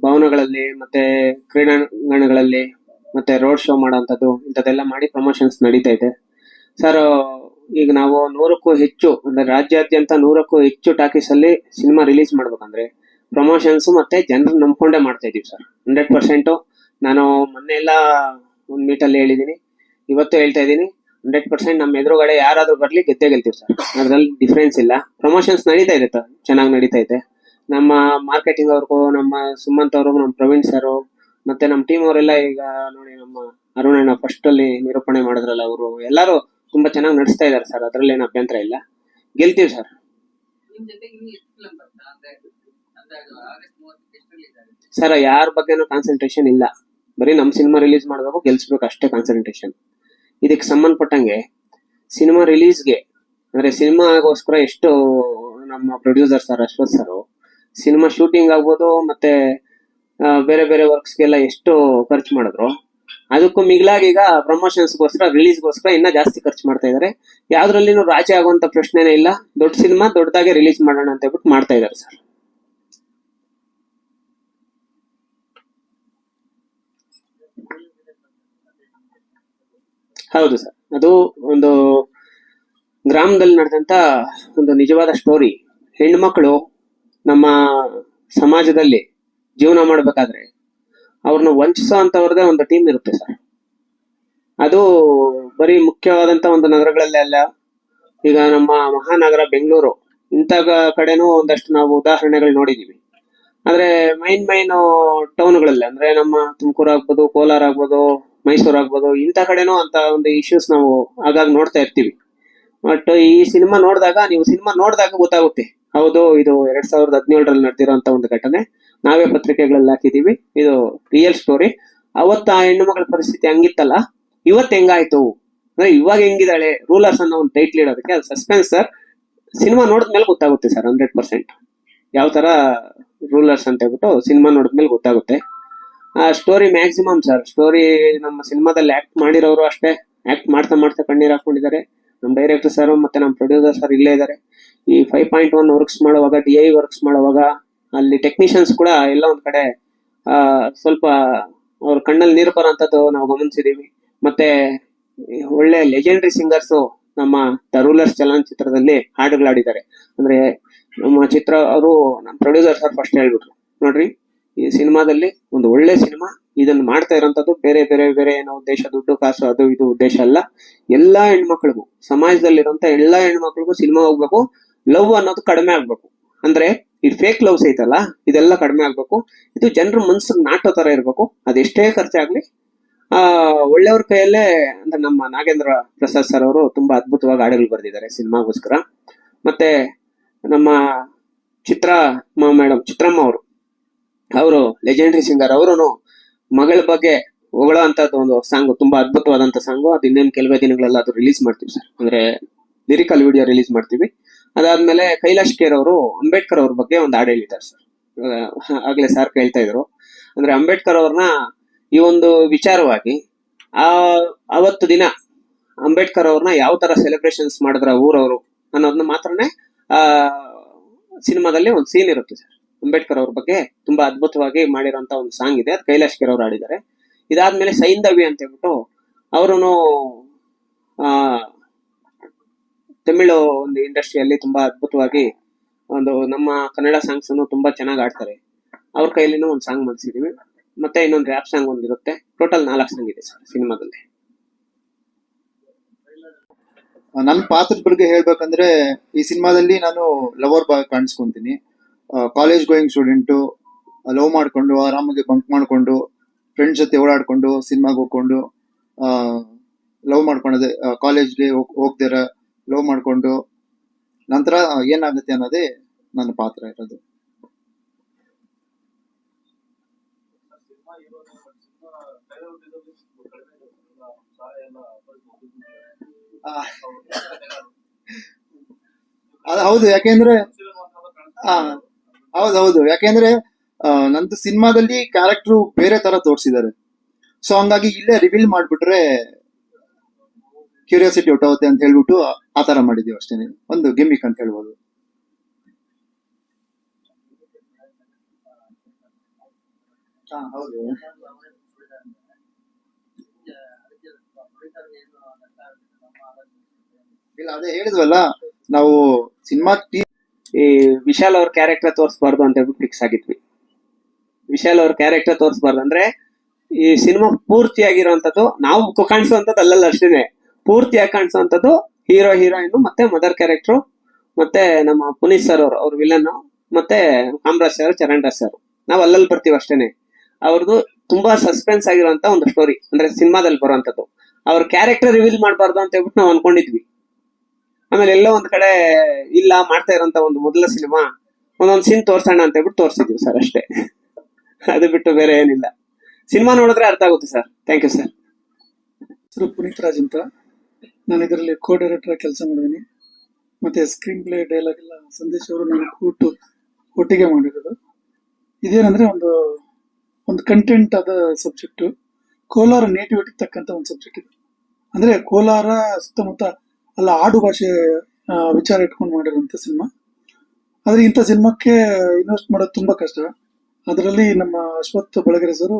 Speaker 2: ಭವನಗಳಲ್ಲಿ ಮತ್ತೆ ಕ್ರೀಡಾಂಗಣಗಳಲ್ಲಿ ಮತ್ತೆ ರೋಡ್ ಶೋ ಮಾಡೋಂಥದ್ದು ಇಂಥದ್ದೆಲ್ಲ ಮಾಡಿ ಪ್ರಮೋಷನ್ಸ್ ನಡೀತಾ ಇದೆ ಸರ್. ಈಗ ನಾವು 100ಕ್ಕೂ ಹೆಚ್ಚು, ಅಂದ್ರೆ ರಾಜ್ಯಾದ್ಯಂತ 100ಕ್ಕೂ ಹೆಚ್ಚು ಟಾಕೀಸ್ ಅಲ್ಲಿ ಸಿನಿಮಾ ರಿಲೀಸ್ ಮಾಡ್ಬೇಕಂದ್ರೆ ಪ್ರಮೋಷನ್ಸ್ ಮತ್ತೆ ಜನರು ನಂಬ್ಕೊಂಡೇ ಮಾಡ್ತಾ ಇದೀವಿ ಸರ್. 100%. ನಾನು ಮೊನ್ನೆ ಎಲ್ಲ ಒಂದು ಮೀಟಲ್ಲಿ ಹೇಳಿದೀನಿ, ಇವತ್ತು ಹೇಳ್ತಾ ಇದ್ದೀನಿ, 100% ನಮ್ಮ ಎದುರುಗಡೆ ಯಾರಾದ್ರೂ ಬರ್ಲಿ ಗೆದ್ದೇ ಗೆಲ್ತೀವಿ ಸರ್, ಅದ್ರಲ್ಲಿ ಡಿಫ್ರೆನ್ಸ್ ಇಲ್ಲ. ಪ್ರಮೋಷನ್ಸ್ ನಡೀತಾ ಇದೆ, ಚೆನ್ನಾಗಿ ನಡೀತಾ ಇದೆ. ನಮ್ಮ ಮಾರ್ಕೆಟಿಂಗ್ ಅವ್ರಿಗೂ, ನಮ್ಮ ಸುಮಂತ್ ಅವ್ರಿಗೂ, ನಮ್ಮ ಪ್ರವೀಣ್ ಸರ್ ಮತ್ತೆ ನಮ್ಮ ಟೀಮ್ ಅವರೆಲ್ಲ, ಈಗ ನೋಡಿ ನಮ್ಮ ಅರುಣಣ್ಣ ಫಸ್ಟ್ ಅಲ್ಲಿ ನಿರೂಪಣೆ ಮಾಡಿದ್ರಲ್ಲ, ಅವರು ಎಲ್ಲರೂ ತುಂಬಾ ಚೆನ್ನಾಗಿ ನಡೆಸ್ತಾ ಇದಾರೆ ಸರ್, ಅದ್ರಲ್ಲಿ ಏನು ಅಭ್ಯಂತರ ಇಲ್ಲ, ಗೆಲ್ತೀವಿ ಸರ್. ಸರ್ ಯಾರ ಬಗ್ಗೆನೂ ಕಾನ್ಸಂಟ್ರೇಷನ್ ಇಲ್ಲ, ಬರೀ ನಮ್ ಸಿನಿಮಾ ರಿಲೀಸ್ ಮಾಡ್ಬೇಕು, ಗೆಲ್ಸ್ಬೇಕು ಅಷ್ಟೇ ಕಾನ್ಸಂಟ್ರೇಷನ್. ಇದಕ್ಕೆ ಸಂಬಂಧಪಟ್ಟಂಗೆ ಸಿನಿಮಾ ರಿಲೀಸ್ಗೆ ಅಂದ್ರೆ ಸಿನಿಮಾಗೋಸ್ಕರ ಎಷ್ಟು ನಮ್ಮ producer sir Ashwath sir cinema shooting ಆಗ್ಬೋದು ಮತ್ತೆ ಬೇರೆ ಬೇರೆ ವರ್ಕ್ಸ್ಗೆಲ್ಲ ಎಷ್ಟು ಖರ್ಚು ಮಾಡಿದ್ರು, ಅದಕ್ಕೂ ಮಿಗಿಲಾಗಿ ಈಗ ಪ್ರಮೋಷನ್ಸ್ಗೋಸ್ಕರ, ರಿಲೀಸ್ಗೋಸ್ಕರ ಇನ್ನ ಜಾಸ್ತಿ ಖರ್ಚು ಮಾಡ್ತಾ ಇದಾರೆ. ಯಾವ್ದ್ರಲ್ಲಿನೂ ರಾಜಿ ಆಗುವಂತ ಪ್ರಶ್ನೆನೇ ಇಲ್ಲ. ದೊಡ್ಡ ಸಿನಿಮಾ ದೊಡ್ಡದಾಗೆ ರಿಲೀಸ್ ಮಾಡೋಣ ಅಂತ ಹೇಳ್ಬಿಟ್ಟು ಮಾಡ್ತಾ ಇದಾರೆ ಸರ್. ಹೌದು ಸರ್, ಅದು ಒಂದು ಗ್ರಾಮದಲ್ಲಿ ನಡೆದಂತ ಒಂದು ನಿಜವಾದ ಸ್ಟೋರಿ. ಹೆಣ್ಮಕ್ಳು ನಮ್ಮ ಸಮಾಜದಲ್ಲಿ ಜೀವನ ಮಾಡ್ಬೇಕಾದ್ರೆ ಅವ್ರನ್ನ ವಂಚಿಸೋ ಅಂತವ್ರದೇ ಒಂದು ಟೀಮ್ ಇರುತ್ತೆ ಸರ್. ಅದು ಬರೀ ಮುಖ್ಯವಾದಂತ ಒಂದು ನಗರಗಳಲ್ಲೇ ಅಲ್ಲ, ಈಗ ನಮ್ಮ ಮಹಾನಗರ ಬೆಂಗಳೂರು ಇಂಥ ಕಡೆನೂ ಒಂದಷ್ಟು ನಾವು ಉದಾಹರಣೆಗಳು ನೋಡಿದೀವಿ. ಆದ್ರೆ ಮೈನ್ ಟೌನ್ಗಳಲ್ಲಿ, ಅಂದ್ರೆ ನಮ್ಮ ತುಮಕೂರು ಆಗ್ಬೋದು, ಕೋಲಾರ ಆಗ್ಬೋದು, ಮೈಸೂರು ಆಗ್ಬೋದು, ಇಂಥ ಕಡೆನೂ ಅಂತ ಒಂದು ಇಶ್ಯೂಸ್ ನಾವು ಆಗಾಗ ನೋಡ್ತಾ ಇರ್ತೀವಿ. ಬಟ್ ಈ ಸಿನಿಮಾ ನೋಡಿದಾಗ, ನೀವು ಸಿನಿಮಾ ನೋಡಿದಾಗ ಗೊತ್ತಾಗುತ್ತೆ, ಹೌದು ಇದು 2017ರಲ್ಲಿ ನಡೆದಿರೋಂತ ಒಂದು ಘಟನೆ, ನಾವೇ ಪತ್ರಿಕೆಗಳಲ್ಲಿ ಹಾಕಿದೀವಿ, ಇದು ರಿಯಲ್ ಸ್ಟೋರಿ. ಅವತ್ತು ಆ ಹೆಣ್ಣು ಮಗಳ ಪರಿಸ್ಥಿತಿ ಹಂಗಿತ್ತಲ್ಲ, ಇವತ್ತು ಹೆಂಗಾಯ್ತು ಅಂದ್ರೆ ಇವಾಗ ಹೆಂಗಿದಾಳೆ, ರೂಲರ್ಸ್ ಅನ್ನೋ ಒಂದು ಟೈಟ್ಲ್ ಇಡೋದಕ್ಕೆ ಅದು ಸಸ್ಪೆನ್ಸ್ ಸರ್. ಸಿನಿಮಾ ನೋಡಿದ್ಮೇಲೆ ಗೊತ್ತಾಗುತ್ತೆ ಸರ್ 100% ಯಾವ ತರ ರೂಲರ್ಸ್ ಅಂತ ಹೇಳ್ಬಿಟ್ಟು ಸಿನಿಮಾ ನೋಡಿದ್ಮೇಲೆ ಗೊತ್ತಾಗುತ್ತೆ. ಆ ಸ್ಟೋರಿ ಮ್ಯಾಕ್ಸಿಮಮ್ ಸರ್, ಸ್ಟೋರಿ ನಮ್ಮ ಸಿನಿಮಾದಲ್ಲಿ ಆಕ್ಟ್ ಮಾಡಿರೋರು ಅಷ್ಟೇ, ಆಕ್ಟ್ ಮಾಡ್ತಾ ಮಾಡ್ತಾ ಕಣ್ಣೀರ್ ಹಾಕೊಂಡಿದ್ದಾರೆ. ನಮ್ಮ ಡೈರೆಕ್ಟರ್ ಸರ್ ಮತ್ತೆ ನಮ್ಮ ಪ್ರೊಡ್ಯೂಸರ್ ಸರ್ ಇಲ್ಲೇ ಇದ್ದಾರೆ. ಈ 5.1 ವರ್ಕ್ಸ್ ಮಾಡುವಾಗ, DI ವರ್ಕ್ಸ್ ಮಾಡುವಾಗ ಅಲ್ಲಿ ಟೆಕ್ನಿಷಿಯನ್ಸ್ ಕೂಡ ಎಲ್ಲ ಒಂದ್ ಕಡೆ ಸ್ವಲ್ಪ ಅವ್ರ ಕಣ್ಣಲ್ಲಿ ನೀರು ಬರೋಂಥದ್ದು ನಾವು ಗಮನಿಸಿದೀವಿ. ಮತ್ತೆ ಒಳ್ಳೆ ಲೆಜೆಂಡರಿ ಸಿಂಗರ್ಸ್ ನಮ್ಮ ದ ರೂಲರ್ಸ್ ಚಲನಚಿತ್ರದಲ್ಲಿ ಹಾಡುಗಳಾಡಿದ್ದಾರೆ. ಅಂದ್ರೆ ನಮ್ಮ ಚಿತ್ರ ಅವರು ನಮ್ಮ ಪ್ರೊಡ್ಯೂಸರ್ ಸರ್ ಫಸ್ಟ್ ಹೇಳ್ಬಿಟ್ರು, ನೋಡ್ರಿ ಈ ಸಿನಿಮಾದಲ್ಲಿ ಒಂದು ಒಳ್ಳೆ ಸಿನಿಮಾ, ಇದನ್ನ ಮಾಡ್ತಾ ಇರೋಂಥದ್ದು ಬೇರೆ ಬೇರೆ ಬೇರೆ ಏನೋ ಉದ್ದೇಶ, ದುಡ್ಡು ಕಾಸು ಅದು ಇದು ಉದ್ದೇಶ ಅಲ್ಲ. ಎಲ್ಲಾ ಹೆಣ್ಮಕ್ಳಿಗೂ, ಸಮಾಜದಲ್ಲಿರುವಂತ ಎಲ್ಲಾ ಹೆಣ್ಮಕ್ಳಿಗೂ ಸಿನಿಮಾ ಹೋಗ್ಬೇಕು, ಲವ್ ಅನ್ನೋದು ಕಡಿಮೆ ಆಗ್ಬೇಕು. ಅಂದ್ರೆ ಈ ಫೇಕ್ ಲವ್ಸ್ ಐತಲ್ಲ, ಇದೆಲ್ಲ ಕಡಿಮೆ ಆಗ್ಬೇಕು. ಇದು ಜನರ ಮನ್ಸಿಗೆ ನಾಟೋ ತರ ಇರ್ಬೇಕು. ಅದೆಷ್ಟೇ ಖರ್ಚಾಗ್ಲಿ ಒಳ್ಳೆಯವ್ರ ಕೈಯಲ್ಲೇ. ಅಂದ್ರೆ ನಮ್ಮ ನಾಗೇಂದ್ರ ಪ್ರಸಾದ್ ಸರ್ ಅವರು ತುಂಬಾ ಅದ್ಭುತವಾಗಿ ಹಾಡುಗಳು ಬರೆದಿದ್ದಾರೆ ಸಿನಿಮಾಗೋಸ್ಕರ. ಮತ್ತೆ ನಮ್ಮ ಮೇಡಮ್ ಚಿತ್ರಮ್ಮ ಅವರು ಲೆಜೆಂಡರಿ ಸಿಂಗರ್. ಅವರು ಮಗಳ ಬಗ್ಗೆ ಹೊಗಳೋ ಅಂತದ್ದು ಒಂದು ಸಾಂಗ್, ತುಂಬಾ ಅದ್ಭುತವಾದಂತ ಸಾಂಗು. ಅದು ಇನ್ನೇನು ಕೆಲವೇ ದಿನಗಳೆಲ್ಲ ಅದು ರಿಲೀಸ್ ಮಾಡ್ತೀವಿ ಸರ್, ಅಂದ್ರೆ ಲಿರಿಕಲ್ ವಿಡಿಯೋ ರಿಲೀಸ್ ಮಾಡ್ತೀವಿ. ಅದಾದ್ಮೇಲೆ ಕೈಲಾಶ್ ಕೇರ್ ಅವರು ಅಂಬೇಡ್ಕರ್ ಅವ್ರ ಬಗ್ಗೆ ಒಂದು ಹಾಡು ಹೇಳಿದ್ದಾರೆ ಸರ್. ಆಗ್ಲೇ ಸರ್ ಕೇಳ್ತಾ ಇದ್ರು, ಅಂದ್ರೆ ಅಂಬೇಡ್ಕರ್ ಅವ್ರನ್ನ ಈ ಒಂದು ವಿಚಾರವಾಗಿ ಅವತ್ತು ದಿನ ಅಂಬೇಡ್ಕರ್ ಅವ್ರನ್ನ ಯಾವ ತರ ಸೆಲೆಬ್ರೇಷನ್ಸ್ ಮಾಡಿದ್ರ ಊರವರು ಅನ್ನೋದನ್ನ ಮಾತ್ರನೇ ಆ ಸಿನಿಮಾದಲ್ಲಿ ಒಂದು ಸೀನ್ ಇರುತ್ತೆ ಸರ್. ಅಂಬೇಡ್ಕರ್ ಅವ್ರ ಬಗ್ಗೆ ತುಂಬಾ ಅದ್ಭುತವಾಗಿ ಮಾಡಿರೋಂತ ಒಂದು ಸಾಂಗ್ ಇದೆ, ಅದು ಕೈಲಾಶ್ ಕೇರ್ ಅವ್ರು ಆಡಿದ್ದಾರೆ. ಇದಾದ್ಮೇಲೆ ಸೈಂಧವಿ ಅಂತ ಹೇಳ್ಬಿಟ್ಟು ಅವರು ತಮಿಳು ಒಂದು ಇಂಡಸ್ಟ್ರಿಯಲ್ಲಿ ತುಂಬಾ ಅದ್ಭುತವಾಗಿ ಒಂದು ನಮ್ಮ ಕನ್ನಡ ಸಾಂಗ್ಸ್ ಅನ್ನು ತುಂಬಾ ಚೆನ್ನಾಗಿ ಆಡ್ತಾರೆ. ಅವ್ರ ಕೈಲಿನೂ ಒಂದು ಸಾಂಗ್ ಮಾಡಿಸಿದೀವಿ. ಮತ್ತೆ ಇನ್ನೊಂದು ರ್ಯಾಪ್ ಸಾಂಗ್ ಒಂದಿರುತ್ತೆ. ಟೋಟಲ್ 4 ಸಾಂಗ್ ಇದೆ ಸರ್ ಸಿನಿಮಾದಲ್ಲಿ.
Speaker 4: ನನ್ನ ಪಾತ್ರದ ಬಗ್ಗೆ ಹೇಳ್ಬೇಕಂದ್ರೆ, ಈ ಸಿನಿಮಾದಲ್ಲಿ ನಾನು ಲವರ್ ಬಾಯ್ ಕಾಣಿಸ್ಕೊಂತೀನಿ. ಕಾಲೇಜ್ ಗೋಯಿಂಗ್ ಸ್ಟೂಡೆಂಟು, ಲವ್ ಮಾಡ್ಕೊಂಡು ಆರಾಮಾಗಿ ಬಂಕ್ ಮಾಡ್ಕೊಂಡು ಫ್ರೆಂಡ್ಸ್ ಜೊತೆ ಓಡಾಡ್ಕೊಂಡು ಸಿನಿಮಾಗೆ ಹೋಗ್ಕೊಂಡು ಲವ್ ಮಾಡ್ಕೊಂಡದೆ, ಕಾಲೇಜ್ಗೆ ಹೋಗ್ದಿರ ಲವ್ ಮಾಡ್ಕೊಂಡು ನಂತರ ಏನಾಗುತ್ತೆ ಅನ್ನೋದೇ ನನ್ನ ಪಾತ್ರ ಇರೋದು. ಅದು ಹೌದು, ಯಾಕೆಂದ್ರೆ ಹೌದೌದು, ಯಾಕೆಂದ್ರೆ ನಂದು ಸಿನಿಮಾದಲ್ಲಿ ಕ್ಯಾರೆಕ್ಟರ್ ಬೇರೆ ತರ ತೋರಿಸಿದ್ದಾರೆ. ಸೊ ಹಂಗಾಗಿ ಇಲ್ಲೇ ರಿವೀಲ್ ಮಾಡ್ಬಿಟ್ರೆ ಕ್ಯೂರಿಯಾಸಿಟಿ ಹೊಟ್ಟೋಗುತ್ತೆ ಅಂತ ಹೇಳ್ಬಿಟ್ಟು ಆ ತರ ಮಾಡಿದೀವಿ ಅಷ್ಟೇ. ಒಂದು ಗಿಮಿಕ್ ಅಂತ ಹೇಳ್ಬೋದು. ಹೌದು. ಇಲ್ಲ, ಅದೇ ಹೇಳಿದ್ವಲ್ಲ ನಾವು ಸಿನಿಮಾ
Speaker 2: ಈ ವಿಶಾಲ್ ಅವ್ರ ಕ್ಯಾರೆಕ್ಟರ್ ತೋರಿಸಬಾರ್ದು ಅಂತ ಹೇಳ್ಬಿಟ್ಟು ಫಿಕ್ಸ್ ಆಗಿದ್ವಿ. ವಿಶಾಲ್ ಅವ್ರ ಕ್ಯಾರೆಕ್ಟರ್ ತೋರಿಸಬಾರ್ದು ಅಂದ್ರೆ ಈ ಸಿನಿಮಾ ಪೂರ್ತಿಯಾಗಿರುವಂತದ್ದು ನಾವು ಕಾಣಿಸುವಂತದ್ದು ಅಲ್ಲಲ್ಲ ಅಷ್ಟೇನೆ, ಪೂರ್ತಿಯಾಗಿ ಕಾಣಿಸುವಂತದ್ದು ಹೀರೋ ಹೀರೋಯಿನ್ ಮತ್ತೆ ಮದರ್ ಕ್ಯಾರೆಕ್ಟರ್, ಮತ್ತೆ ನಮ್ಮ ಪುನೀತ್ ಸರ್ ಅವ್ರ ವಿಲನ್, ಮತ್ತೆ ಕಾಮರಾಜ್ ಸರ್, ಚರಣ್ ರಾಜ್ ಸರ್, ನಾವು ಅಲ್ಲಲ್ಲಿ ಬರ್ತೀವಿ ಅಷ್ಟೇನೆ. ಅವ್ರದ್ದು ತುಂಬಾ ಸಸ್ಪೆನ್ಸ್ ಆಗಿರುವಂತ ಒಂದು ಸ್ಟೋರಿ, ಅಂದ್ರೆ ಸಿನಿಮಾದಲ್ಲಿ ಬರುವಂತದ್ದು. ಅವ್ರ ಕ್ಯಾರೆಕ್ಟರ್ ರಿವೀಲ್ ಮಾಡಬಾರ್ದು ಅಂತ ಹೇಳ್ಬಿಟ್ಟು ನಾವು ಅನ್ಕೊಂಡಿದ್ವಿ. ಆಮೇಲೆ ಎಲ್ಲೋ ಒಂದ್ ಕಡೆ ಇಲ್ಲ, ಮಾಡ್ತಾ ಇರೋಂತ ಒಂದು ಮೊದಲ ಸಿನಿಮಾ ಒಂದೊಂದ್ ಸೀನ್ ತೋರ್ಸೋಣ ಅಂತ ಹೇಳ್ಬಿಟ್ಟು ತೋರಿಸಿದ್ವಿ ಸರ್ ಅಷ್ಟೇ. ಅದು ಬಿಟ್ಟು ಬೇರೆ ಏನಿಲ್ಲ. ಸಿನಿಮಾ ನೋಡಿದ್ರೆ ಅರ್ಥ ಆಗುತ್ತೆ ಸರ್. Thank you sir.
Speaker 5: ಹೆಸರು ಪುನೀತ್ ರಾಜ್ ಅಂತ. ನಾನು ಇದರಲ್ಲಿ ಕೋ ಡೈರೆಕ್ಟರ್ ಕೆಲಸ ಮಾಡಿದ್ದೀನಿ. ಮತ್ತೆ ಸ್ಕ್ರೀನ್ ಪ್ಲೇ, ಡೈಲಾಗ್ ಎಲ್ಲ ಸಂದೇಶ್ ಅವರು ನಾನು ಒಟ್ಟಿಗೆ ಮಾಡಿರೋದು. ಇದೇನಂದ್ರೆ ಒಂದು ಕಂಟೆಂಟ್ ಆದ ಸಬ್ಜೆಕ್ಟ್, ಕೋಲಾರ ನೇಟಿವಿಟಿ ತಕ್ಕಂತ ಒಂದು ಸಬ್ಜೆಕ್ಟ್ ಇದೆ. ಅಂದ್ರೆ ಕೋಲಾರ ಸುತ್ತಮುತ್ತ ಅಲ್ಲ ಆಡು ಭಾಷೆ ವಿಚಾರ ಇಟ್ಕೊಂಡು ಮಾಡಿರೋಂಥ ಸಿನಿಮಾ. ಆದ್ರೆ ಇಂಥ ಸಿನಿಮಾಕ್ಕೆ ಇನ್ವೆಸ್ಟ್ ಮಾಡೋದು ತುಂಬಾ ಕಷ್ಟ. ಅದರಲ್ಲಿ ನಮ್ಮ ಅಶ್ವಥ್ ಬೆಳಗೆರೆ ಸರ್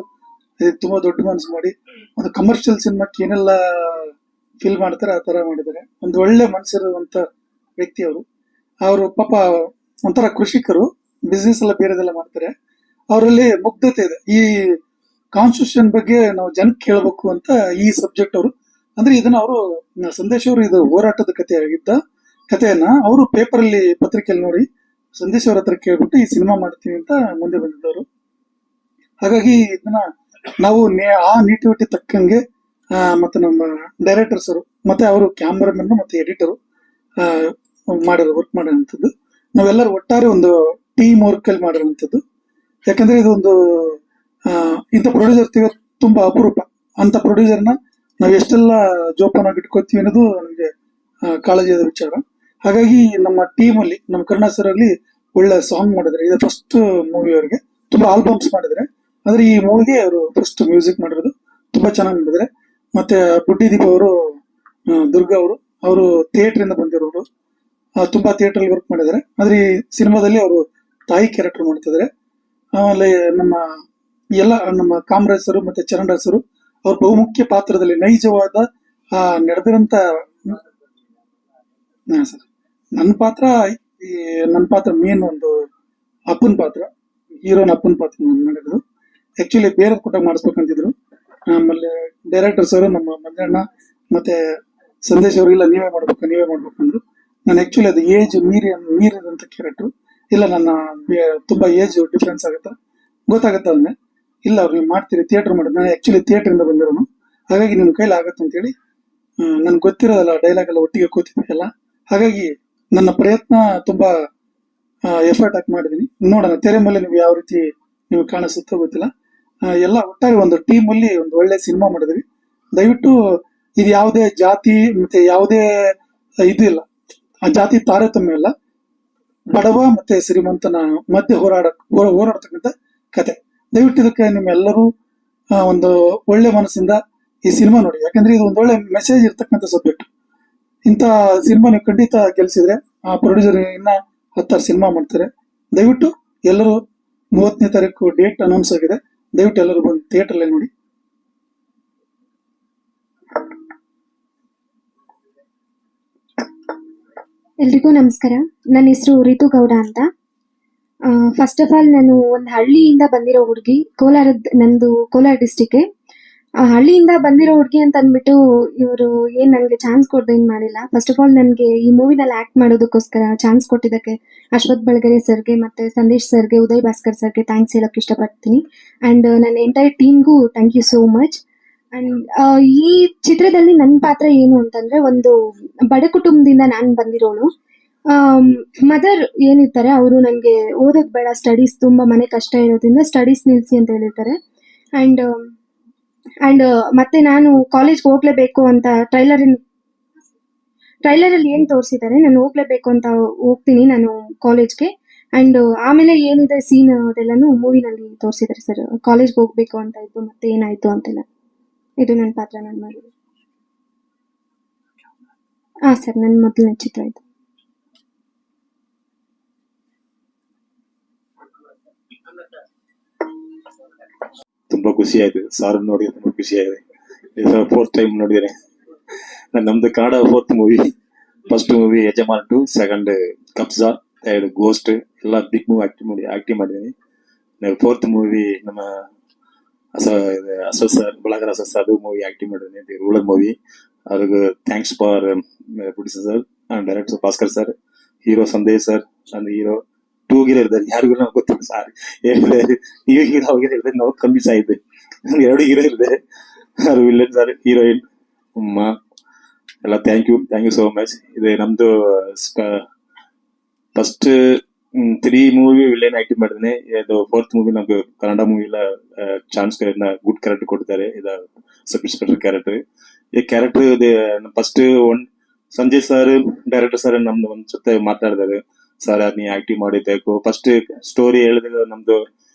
Speaker 5: ತುಂಬಾ ದೊಡ್ಡ ಮನಸ್ಸು ಮಾಡಿ ಒಂದು ಕಮರ್ಷಿಯಲ್ ಸಿನಿಮಾಕ್ಕೆ ಏನೆಲ್ಲ ಫೀಲ್ ಮಾಡ್ತಾರೆ ಆ ತರ ಮಾಡಿದ್ದಾರೆ. ಒಂದು ಒಳ್ಳೆ ಮನಸ್ಸಿರುವಂತ ವ್ಯಕ್ತಿ ಅವರು. ಅವರು ಪಾಪ ಒಂಥರ ಕೃಷಿಕರು, ಬಿಸ್ನೆಸ್ ಎಲ್ಲ ಬೇರೆದೆಲ್ಲ ಮಾಡ್ತಾರೆ. ಅವರಲ್ಲಿ ಮುಗ್ಧತೆ ಇದೆ. ಈ ಕಾನ್ಸ್ಟಿಟ್ಯೂಷನ್ ಬಗ್ಗೆ ನಾವು ಜನಕ್ಕೆ ಕೇಳಬೇಕು ಅಂತ ಈ ಸಬ್ಜೆಕ್ಟ್ ಅವರು, ಅಂದ್ರೆ ಇದನ್ನ ಅವರು ಸಂದೇಶ್ ಅವರು ಇದು ಹೋರಾಟದ ಕಥೆಯನ್ನ ಅವರು ಪೇಪರ್ ಅಲ್ಲಿ ಪತ್ರಿಕೆಯಲ್ಲಿ ನೋಡಿ ಸಂದೇಶ್ ಅವ್ರ ಹತ್ರ ಕೇಳ್ಬಿಟ್ಟು ಈ ಸಿನಿಮಾ ಮಾಡ್ತೀವಿ ಅಂತ ಮುಂದೆ ಬಂದಿದ್ದವರು. ಹಾಗಾಗಿ ಇದನ್ನ ನಾವು ಆ ನೇಟಿವಿಟಿ ತಕ್ಕಂಗೆ ಮತ್ತೆ ನಮ್ಮ ಡೈರೆಕ್ಟರ್ಸ್ ಅವರು ಮತ್ತೆ ಅವರು ಕ್ಯಾಮ್ರಾಮನ್ ಮತ್ತೆ ಎಡಿಟರು ವರ್ಕ್ ಮಾಡಿರುವಂಥದ್ದು. ನಾವೆಲ್ಲರೂ ಒಟ್ಟಾರೆ ಒಂದು ಟೀಮ್ ವರ್ಕ್ ಅಲ್ಲಿ ಮಾಡಿರುವಂಥದ್ದು. ಯಾಕಂದ್ರೆ ಇದೊಂದು ಇಂಥ ಪ್ರೊಡ್ಯೂಸರ್ ತುಂಬಾ ಅಪರೂಪ. ಅಂತ ಪ್ರೊಡ್ಯೂಸರ್ನ ನಾವು ಎಷ್ಟೆಲ್ಲ ಜೋಪಾನಾಗಿ ಇಟ್ಕೋತೀವಿ ಅನ್ನೋದು ನಮಗೆ ಕಾಳಜಿಯಾದ ವಿಚಾರ. ಹಾಗಾಗಿ ನಮ್ಮ ಟೀಮ್ ಅಲ್ಲಿ ನಮ್ಮ ಕರುಣಾ ಸರ್ ಅಲ್ಲಿ ಒಳ್ಳೆ ಸಾಂಗ್ ಮಾಡಿದ್ರೆ, ಇದು ಫಸ್ಟ್ ಮೂವಿ ಅವರಿಗೆ. ತುಂಬಾ ಆಲ್ಬಮ್ಸ್ ಮಾಡಿದ್ರೆ, ಆದ್ರೆ ಈ ಮೂವಿಗೆ ಅವರು ಫಸ್ಟ್ ಮ್ಯೂಸಿಕ್ ಮಾಡಿರೋದು. ತುಂಬಾ ಚೆನ್ನಾಗಿ ಮಾಡಿದ್ರೆ. ಮತ್ತೆ ಬುಡ್ಡಿದೀಪ ಅವರು, ದುರ್ಗಾ ಅವರು ಥಿಯೇಟರ್ ಇಂದ ಬಂದಿರೋರು, ತುಂಬಾ ಥಿಯೇಟರ್ ಅಲ್ಲಿ ವರ್ಕ್ ಮಾಡಿದ್ದಾರೆ. ಆದ್ರೆ ಈ ಸಿನಿಮಾದಲ್ಲಿ ಅವರು ತಾಯಿ ಕ್ಯಾರೆಕ್ಟರ್ ಮಾಡ್ತಿದ್ದಾರೆ. ಆಮೇಲೆ ನಮ್ಮ ಕಾಮರಾಜ್ ಸರ್ ಮತ್ತೆ ಚರಣ್ ರಾಜ್ ಸರ್ ಅವ್ರ ಬಹುಮುಖ್ಯ ಪಾತ್ರದಲ್ಲಿ ನೈಜವಾದ ನಡೆದಿರಂತ ಸರ್ ನನ್ನ ಪಾತ್ರ ಮೇನ್ ಒಂದು ಅಪ್ಪನ ಪಾತ್ರ, ಹೀರೋನ ಅಪ್ಪನ ಪಾತ್ರ ನಾನು ಮಾಡಿರೋದು. ಆಕ್ಚುಲಿ ಬೇರೆ ಕೂಟ ಮಾಡಿಸ್ಬೇಕಂತಿದ್ರು. ಆಮೇಲೆ ಡೈರೆಕ್ಟರ್ ಸರ್ ನಮ್ಮ ಮಂಜಣ್ಣ ಮತ್ತೆ ಸಂದೇಶ್ ಅವರು ಇಲ್ಲ ನೀವೇ ಮಾಡ್ಬೇಕಂದ್ರು. ನಾನು ಆಕ್ಚುಲಿ ಅದು ಏಜ್ ಮೀರಿದಂತ ಕ್ಯಾರೆಕ್ಟರ್ ಇಲ್ಲ, ನನ್ನ ತುಂಬಾ ಏಜ್ ಡಿಫ್ರೆನ್ಸ್ ಆಗುತ್ತೆ ಗೊತ್ತಾಗತ್ತೆ ಅದನ್ನೇ. ಇಲ್ಲ ಅವ್ರು ನೀವು ಮಾಡ್ತೀರಿ ಥಿಯೇಟರ್ ಮಾಡೋದು, ನಾನು ಆಕ್ಚುಲಿ ಥಿಯೇಟರ್ ಇಂದ ಬಂದಿರೋನು, ಹಾಗಾಗಿ ನಿಮ್ ಕೈಲಿ ಆಗತ್ತೆ ಅಂತೇಳಿ ನನ್ಗೆ ಗೊತ್ತಿರೋದಲ್ಲ, ಡೈಲಾಗ್ ಎಲ್ಲ ಒಟ್ಟಿಗೆ ಕೂತಿದ್ವಿ ಎಲ್ಲ. ಹಾಗಾಗಿ ನನ್ನ ಪ್ರಯತ್ನ ತುಂಬಾ ಎಫರ್ಟ್ ಹಾಕಿ ಮಾಡಿದೀನಿ. ನೋಡೋಣ ತೆರೆ ಮೇಲೆ ನೀವು ಯಾವ ರೀತಿ ನೀವು ಕಾಣಿಸುತ್ತೋ ಗೊತ್ತಿಲ್ಲ. ಎಲ್ಲ ಒಟ್ಟಾಗಿ ಒಂದು ಟೀಮ್ ಅಲ್ಲಿ ಒಂದು ಒಳ್ಳೆ ಸಿನಿಮಾ ಮಾಡಿದ್ವಿ. ದಯವಿಟ್ಟು ಇದು ಯಾವುದೇ ಜಾತಿ ಮತ್ತೆ ಯಾವುದೇ ಇದು ಇಲ್ಲ, ಆ ಜಾತಿ ತಾರತಮ್ಯ ಇಲ್ಲ, ಬಡವ ಮತ್ತೆ ಶ್ರೀಮಂತನ ಮಧ್ಯೆ ಹೋರಾಡತಕ್ಕಂಥ ಕತೆ. ದಯವಿಟ್ಟು ಇದಕ್ಕೆ ನಿಮ್ಮೆಲ್ಲರೂ ಒಂದು ಒಳ್ಳೆ ಮನಸ್ಸಿಂದ ಈ ಸಿನಿಮಾ ನೋಡಿ, ಯಾಕಂದ್ರೆ ಇದು ಒಂದು ಒಳ್ಳೆ ಮೆಸೇಜ್ ಇರ್ತಕ್ಕಂಥ ಸಬ್ಜೆಕ್ಟ್. ಇಂಥ ಸಿನಿಮಾ ನೀವು ಖಂಡಿತ ಗೆಲ್ಸಿದ್ರೆ ಆ ಪ್ರೊಡ್ಯೂಸರ್ ಇನ್ನ 10 ಸಿನಿಮಾ ಮಾಡ್ತಾರೆ. ದಯವಿಟ್ಟು ಎಲ್ಲರೂ 30ನೇ ತಾರೀಕು ಡೇಟ್ ಅನೌನ್ಸ್ ಆಗಿದೆ, ದಯವಿಟ್ಟು ಎಲ್ಲರೂ ಬಂದು ಥಿಯೇಟರ್ ಅಲ್ಲಿ ನೋಡಿ.
Speaker 6: ಎಲ್ರಿಗೂ ನಮಸ್ಕಾರ. ನನ್ನ ಹೆಸರು ರಿತು ಗೌಡ ಅಂತ. ಫಸ್ಟ್ ಆಫ್ ಆಲ್ ನಾನು ಒಂದು ಹಳ್ಳಿಯಿಂದ ಬಂದಿರೋ ಹುಡುಗಿ, ನಂದು ಕೋಲಾರ ಡಿಸ್ಟಿಕ್. ಆ ಹಳ್ಳಿಯಿಂದ ಬಂದಿರೋ ಹುಡುಗಿ ಅಂತ ಅಂದ್ಬಿಟ್ಟು ಇವರು ಏನ್ ನನಗೆ ಚಾನ್ಸ್ ಕೊಡ್ದೆ ಏನ್ ಮಾಡಿಲ್ಲ. ಫಸ್ಟ್ ಆಫ್ ಆಲ್ ನನಗೆ ಈ ಮೂವಿನಲ್ಲಿ ಆಕ್ಟ್ ಮಾಡೋದಕ್ಕೋಸ್ಕರ ಚಾನ್ಸ್ ಕೊಟ್ಟಿದ್ದಕ್ಕೆ ಅಶ್ವಥ್ ಬೆಳಗೆರೆ ಸರ್ಗೆ ಮತ್ತೆ ಸಂದೇಶ್ ಸರ್ಗೆ, ಉದಯ್ ಭಾಸ್ಕರ್ ಸರ್ಗೆ ಥ್ಯಾಂಕ್ಸ್ ಹೇಳಕ್ ಇಷ್ಟಪಡ್ತೀನಿ. ಅಂಡ್ ನನ್ನ ಎಂಟೈರ್ ಟೀಮ್ಗೂ thank you so much. And ಈ ಚಿತ್ರದಲ್ಲಿ ನನ್ನ ಪಾತ್ರ ಏನು ಅಂತಂದ್ರೆ, ಒಂದು ಬಡ ಕುಟುಂಬದಿಂದ ನಾನು ಬಂದಿರೋಳು. ಮದರ್ ಏನಿರ್ತಾರೆ ಅವರು ನನಗೆ ಓದೋದು ಬೇಡ, ಸ್ಟಡೀಸ್ ತುಂಬಾ ಮನೆ ಕಷ್ಟ ಇರೋದ್ರಿಂದ ಸ್ಟಡೀಸ್ ನಿಲ್ಸಿ ಅಂತ ಹೇಳಿರ್ತಾರೆ. ಅಂಡ್ ಮತ್ತೆ ನಾನು ಕಾಲೇಜ್ಗೆ ಹೋಗ್ಲೇಬೇಕು ಅಂತ ಟ್ರೈಲರ್ ಅಲ್ಲಿ ಏನ್ ತೋರಿಸಿದ್ದಾರೆ, ನಾನು ಹೋಗ್ಲೇಬೇಕು ಅಂತ ಹೋಗ್ತೀನಿ ನಾನು ಕಾಲೇಜ್ಗೆ. ಅಂಡ್ ಆಮೇಲೆ ಏನಿದೆ ಸೀನ್ ಅದೆಲ್ಲಾನು ಮೂವಿನಲ್ಲಿ ತೋರಿಸಿದ್ದಾರೆ ಸರ್. ಕಾಲೇಜ್ಗೆ ಹೋಗ್ಬೇಕು ಅಂತ ಇದ್ದು ಮತ್ತೆ ಏನಾಯ್ತು ಅಂತೆಲ್ಲ. ಇದು ನನ್ನ ಪಾತ್ರ ನಾನು ಮಾಡಿದ್ದು. ಸರ್, ನನ್ನ ಮೊದಲನೇ ಚಿತ್ರ ಇದು.
Speaker 7: ತುಂಬಾ ಖುಷಿ ಆಯ್ತು ಸಾರ್ ನೋಡಿ, ತುಂಬಾ ಖುಷಿ ಆಗಿದೆ. 4th ಟೈಮ್ ನೋಡಿದ್ದೇನೆ. ನಮ್ದು Kannada 4th movie. First movie Yajaman 2, second Kabzaa, third ghost, ಎಲ್ಲ ಬಿಗ್ ಮೂವಿ ಆಕ್ಟಿಂಗ್ ಮಾಡಿದ್ದೀನಿ. 4th ಮೂವಿ ನಮ್ಮ ಅಸೋಸ್ ಸರ್, ಬಳಗರ ಅಸೋಸ್ ಅದು ಮೂವಿ ಆಕ್ಟಿಂಗ್ ಮಾಡಿದ್ದೀನಿ, ರೂರಲ್ ಮೂವಿ. ಅವ್ರಿಗೆ thanks for producer sir and director Bhaskar sir, hero Sandesh sir, and hero 2 hero ಇದ್ದಾರೆ, ಯಾರಿಗೂ ನಮ್ಗೆ ಗೊತ್ತಿಲ್ಲ ಸರ್. ನೀವು ಹೀರೋ ಹೋಗಿರೋ ನಾವು ಕಮ್ಮಿ ಸಾಯಿದ್ದೆ, 2 ಹೀರೋ ಇದ್ದಾರೆ, ಅವ್ರು ವಿಲ್ಲನ್ ಸರ್, ಹೀರೋಯಿನ್ ಎಲ್ಲ. Thank you so much. ಇದು ನಮ್ದು ಫಸ್ಟ್ 3 ಮೂವಿ ವಿಲ್ಲನ್ ಆಕ್ಟಿಂಗ್ ಮಾಡಿದ್ದೀನಿ. ಇದು 4th ಮೂವಿ ನಮ್ಗೆ ಕನ್ನಡ ಮೂವಿ ಎಲ್ಲ ಚಾನ್ಸ್ ಗುಡ್ ಕ್ಯಾರೆಕ್ಟರ್ ಕೊಡ್ತಾರೆ. ಇದು ಸಬ್ ಇನ್ಸ್ಪೆಕ್ಟರ್ ಕ್ಯಾರೆಕ್ಟರ್. ಈ character first Sanjay sir director sir ನಮ್ದು ಒಂದ್ ಜೊತೆ ಮಾತಾಡಿದಾಗ, ಸರ್ ನೀ ಆಕ್ಟಿಂಗ್ ಮಾಡಿದ್ದಕ್ಕೂ ಫಸ್ಟ್ ಸ್ಟೋರಿ ಹೇಳಿದಾಗ ನಮ್ದು